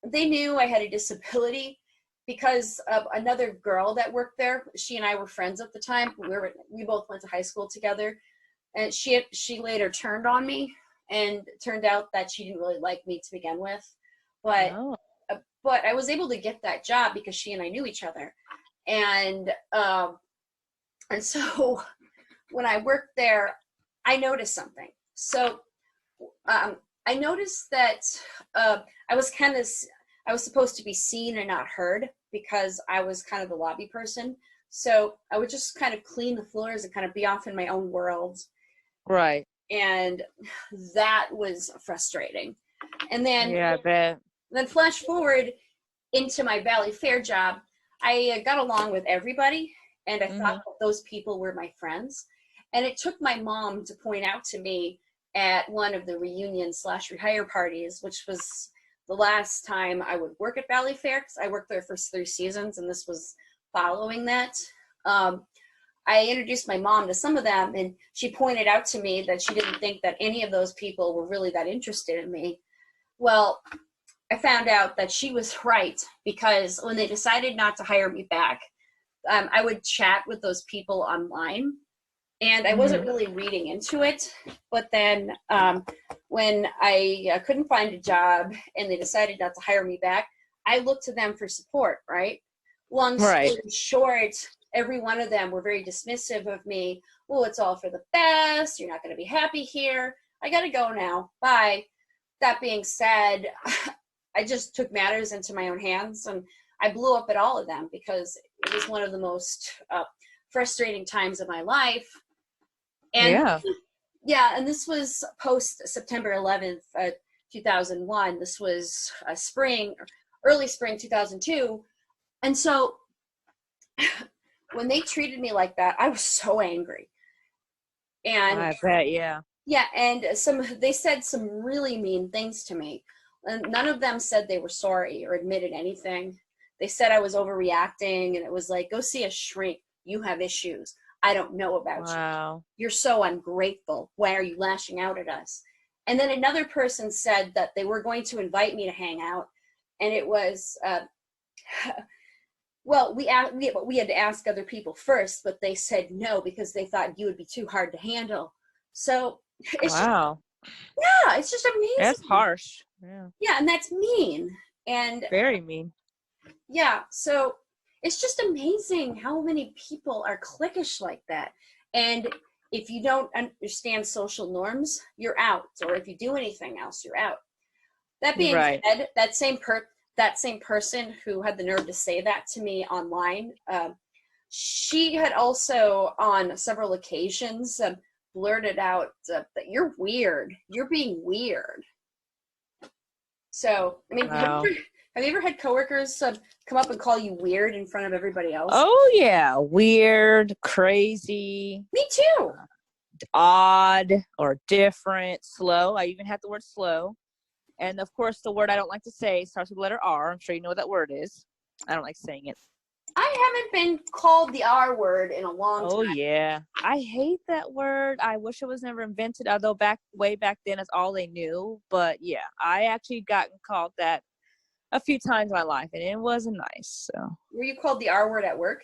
they knew I had a disability because of another girl that worked there. She and I were friends at the time. We both went to high school together, and she later turned on me, and it turned out that she didn't really like me to begin with. But I was able to get that job because she and I knew each other, and so when I worked there, I noticed something. So I noticed that I was supposed to be seen and not heard because I was kind of the lobby person. So I would just kind of clean the floors and kind of be off in my own world.
Right.
And that was frustrating. And then,
I bet.
Then flash forward into my Valley Fair job. I got along with everybody, and I thought that those people were my friends. And it took my mom to point out to me at one of the reunion/rehire parties, which was the last time I would work at Valley Fair, because I worked there for 3 seasons, and this was following that. I introduced my mom to some of them, and she pointed out to me that she didn't think that any of those people were really that interested in me. Well, I found out that she was right, because when they decided not to hire me back, I would chat with those people online, and I wasn't really reading into it. But then when I couldn't find a job and they decided not to hire me back, I looked to them for support, right? Long story short, every one of them were very dismissive of me. Well, it's all for the best. You're not going to be happy here. I got to go now. Bye. that being said, I just took matters into my own hands, and I blew up at all of them because it was one of the most frustrating times of my life. And yeah, and this was post September 11th, 2001. This was early spring 2002. And so when they treated me like that, I was so angry. And
I bet, yeah.
Yeah, and they said some really mean things to me. And none of them said they were sorry or admitted anything. They said I was overreacting, and it was like, go see a shrink. You have issues. I don't know about you. You're so ungrateful. Why are you lashing out at us? And then another person said that they were going to invite me to hang out, and it was, well, we had to ask other people first, but they said no because they thought you would be too hard to handle. So it's it's just amazing.
That's harsh.
Yeah, and that's mean. And
very mean.
Yeah, so it's just amazing how many people are cliquish like that. And if you don't understand social norms, you're out. Or if you do anything else, you're out. That being said, that same person who had the nerve to say that to me online, she had also on several occasions blurted out that you're weird. You're being weird. So, I mean, have you ever had coworkers come up and call you weird in front of everybody else?
Oh, yeah. Weird, crazy.
Me too.
Odd or different, slow. I even had the word slow. And, of course, the word I don't like to say starts with the letter R. I'm sure you know what that word is. I don't like saying it.
I haven't been called the R word in a long time.
Oh, yeah. I hate that word. I wish it was never invented, although way back then it's all they knew. But, yeah, I actually gotten called that a few times in my life, and it wasn't nice. So.
Were you called the R word at work?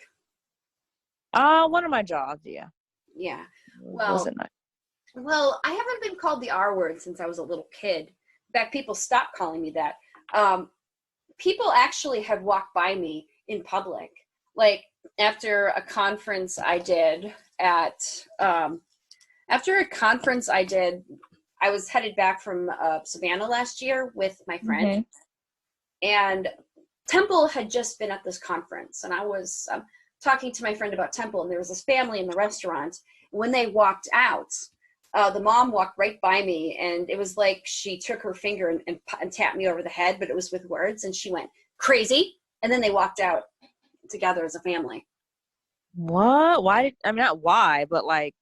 One of my jobs, yeah.
Yeah.
Well, wasn't nice.
Well, I haven't been called the R word since I was a little kid. In fact, people stopped calling me that. People actually have walked by me in public. Like after a conference I did I was headed back from Savannah last year with my friend, and Temple had just been at this conference, and I was talking to my friend about Temple, and there was this family in the restaurant. When they walked out, the mom walked right by me, and it was like she took her finger and tapped me over the head, but it was with words, and she went, "Crazy," and then they walked out together as a family.
What? Not why, but like.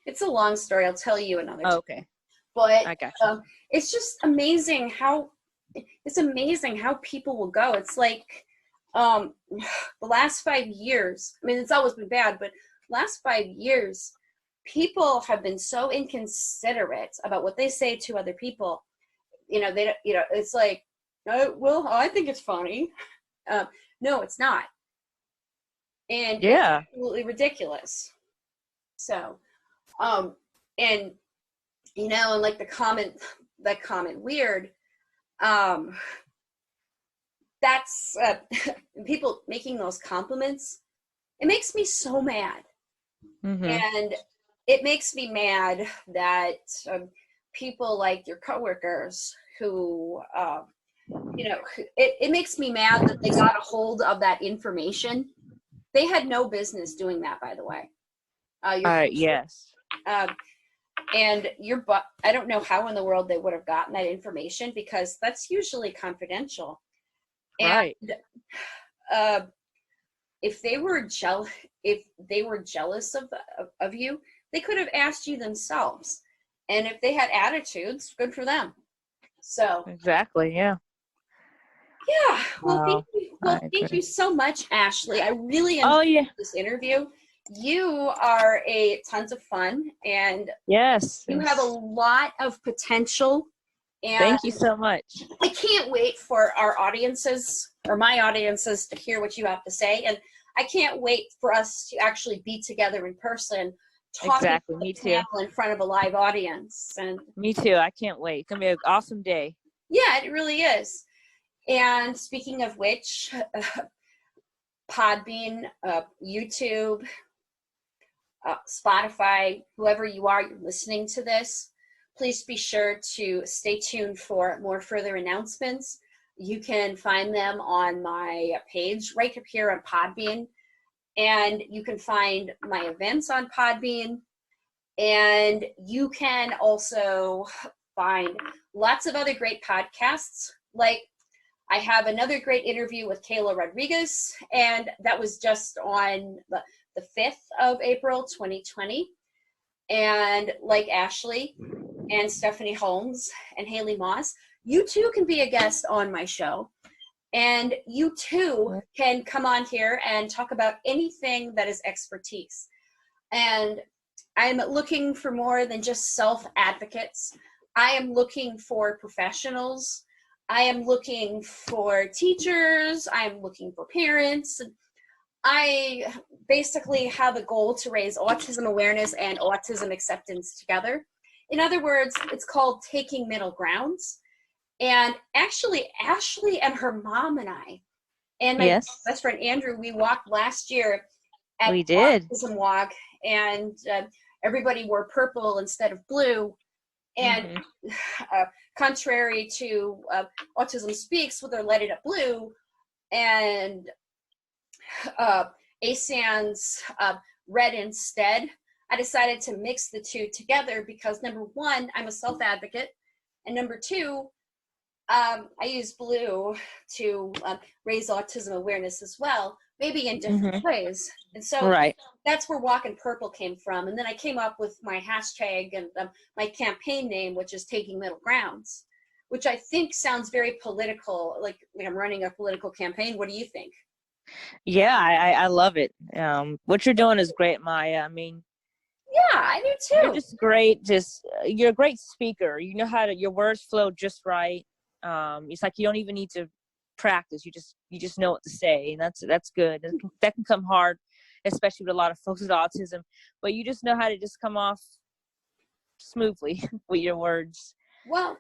It's a long story. I'll tell you another time.
Okay.
But
I got you.
It's just amazing how people will go. It's like the last 5 years, I mean, it's always been bad, but last 5 years, people have been so inconsiderate about what they say to other people. It's like, well, I think it's funny. No, it's not. And it's absolutely ridiculous. So, and like that comment weird, that's people making those compliments. It makes me so mad. And it makes me mad that people like your coworkers who, it makes me mad that they got a hold of that information. They had no business doing that, by the way.
Yes.
And I don't know how in the world they would have gotten that information, because that's usually confidential. And if they were jealous of you, they could have asked you themselves. And if they had attitudes, good for them. So
exactly, yeah.
Yeah. Well, thank you so much, Ashley. I really enjoyed this interview. You are tons of fun, and you have a lot of potential. And
thank you so much.
I can't wait for our audiences, or my audiences, to hear what you have to say. And I can't wait for us to actually be together in person, talking to the panel in front of a live audience. And
me too. I can't wait. It's gonna be an awesome day.
Yeah, it really is. And speaking of which, Podbean, YouTube, Spotify, whoever you are, you're listening to this, please be sure to stay tuned for more further announcements. You can find them on my page right up here on Podbean, and you can find my events on Podbean, and you can also find lots of other great podcasts. Like, I have another great interview with Kayla Rodriguez, and that was just on the 5th of April, 2020. And like Ashley and Stephanie Holmes and Haley Moss, you too can be a guest on my show. And you too can come on here and talk about anything that is expertise. And I'm looking for more than just self-advocates. I am looking for professionals. I am looking for teachers. I am looking for parents. I basically have a goal to raise autism awareness and autism acceptance together. In other words, it's called taking middle grounds. And actually, Ashley and her mom and I, and my best friend Andrew, we walked last year at
we did.
Autism Walk, and everybody wore purple instead of blue. And contrary to Autism Speaks with their Let It Up Blue and ASAN's red instead, I decided to mix the two together because, number one, I'm a self-advocate, and number two, I use blue to raise autism awareness as well, maybe in different ways. And so that's where Walk in Purple came from. And then I came up with my hashtag and my campaign name, which is Taking Middle Grounds, which I think sounds very political, like I'm running a political campaign. What do you think?
Yeah, I love it. What you're doing is great, Miyah. I mean,
yeah, I do too.
You're just great. You're a great speaker. You know how to, your words flow just right. It's like you don't even need to practice. You just know what to say, and that's good. That can come hard, especially with a lot of folks with autism. But you just know how to just come off smoothly with your words.
Well,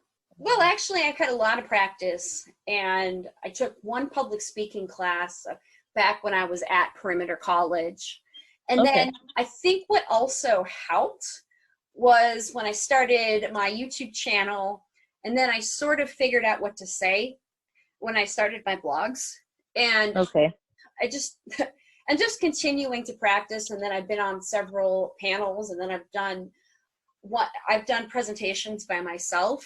actually, I've had a lot of practice, and I took one public speaking class back when I was at Perimeter College. And then I think what also helped was when I started my YouTube channel, and then I sort of figured out what to say when I started my blogs. And I just, and just continuing to practice. And then I've been on several panels, and then I've done presentations by myself.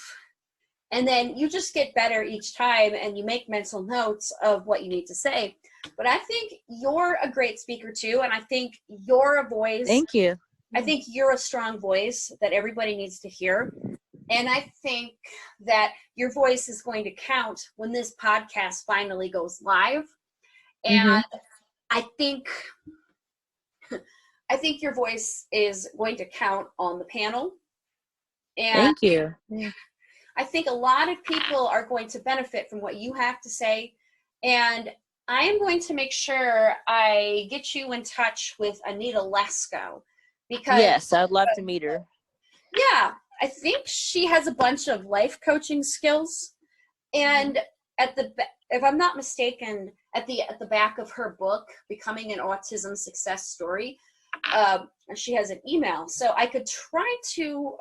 And then you just get better each time, and you make mental notes of what you need to say. But I think you're a great speaker too, and I think you're a voice.
Thank you.
I think you're a strong voice that everybody needs to hear. And I think that your voice is going to count when this podcast finally goes live. And I think your voice is going to count on the panel. And
thank you.
I think a lot of people are going to benefit from what you have to say. And I am going to make sure I get you in touch with Anita Lesko. Because
yes, I'd love to meet her.
Yeah, I think she has a bunch of life coaching skills. And if I'm not mistaken, at the back of her book, Becoming an Autism Success Story, she has an email. So I could try to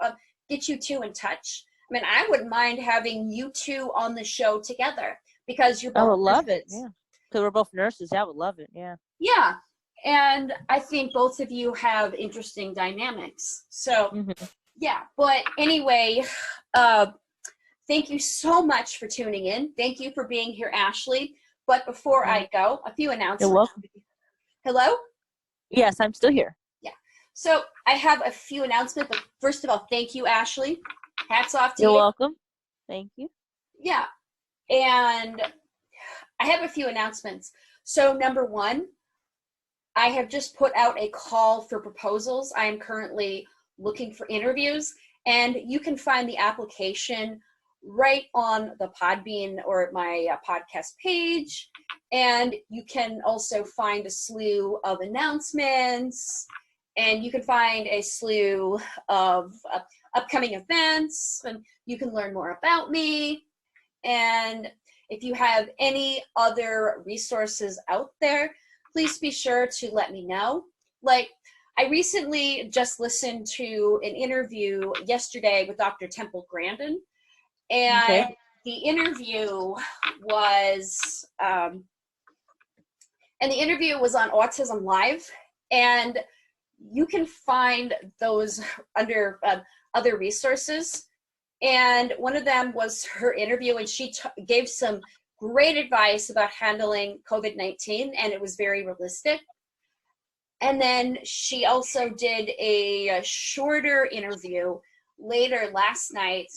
get you two in touch. I mean, I wouldn't mind having you two on the show together because you're both
I would love
nurses.
it, yeah. Because we're both nurses. I would love it, yeah.
Yeah, and I think both of you have interesting dynamics. So, yeah. But anyway, thank you so much for tuning in. Thank you for being here, Ashley. But before I go, a few announcements.
You're welcome.
Hello?
Yes, I'm still here.
Yeah. So I have a few announcements, but first of all, thank you, Ashley. Hats off to you.
You're welcome. Thank you.
Yeah. And I have a few announcements. So number one, I have just put out a call for proposals. I am currently looking for interviews, and you can find the application right on the Podbean or my podcast page. And you can also find a slew of announcements, and you can find a slew of upcoming events, and you can learn more about me. And if you have any other resources out there, please be sure to let me know. Like, I recently just listened to an interview yesterday with Dr. Temple Grandin, and the interview was, on Autism Live, and you can find those under other resources. And one of them was her interview, and she gave some great advice about handling COVID-19, and it was very realistic. And then she also did a shorter interview later last night,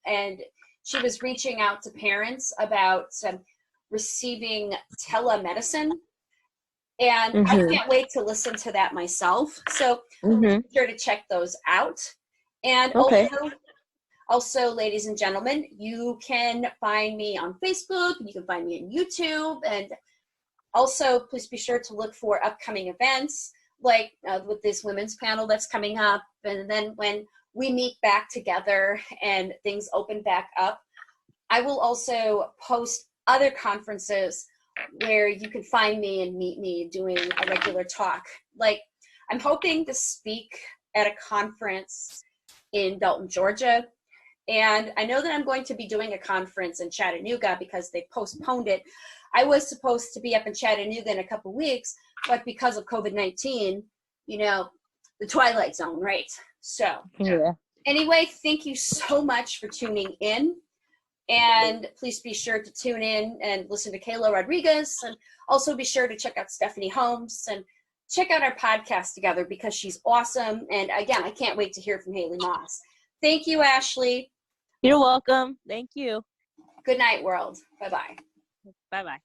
and she was reaching out to parents about receiving telemedicine. And I can't wait to listen to that myself. So be sure to check those out. And also, ladies and gentlemen, you can find me on Facebook, you can find me on YouTube, and also please be sure to look for upcoming events like with this women's panel that's coming up. And then when we meet back together and things open back up, I will also post other conferences where you can find me and meet me doing a regular talk. Like, I'm hoping to speak at a conference in Dalton, Georgia. And I know that I'm going to be doing a conference in Chattanooga because they postponed it. I was supposed to be up in Chattanooga in a couple weeks, but because of COVID-19, you know, the Twilight Zone, right? So anyway, thank you so much for tuning in. And please be sure to tune in and listen to Kayla Rodriguez. And also be sure to check out Stephanie Holmes and check out our podcast together because she's awesome. And again, I can't wait to hear from Haley Moss. Thank you, Ashley.
You're welcome. Thank you.
Good night, world. Bye-bye.
Bye-bye.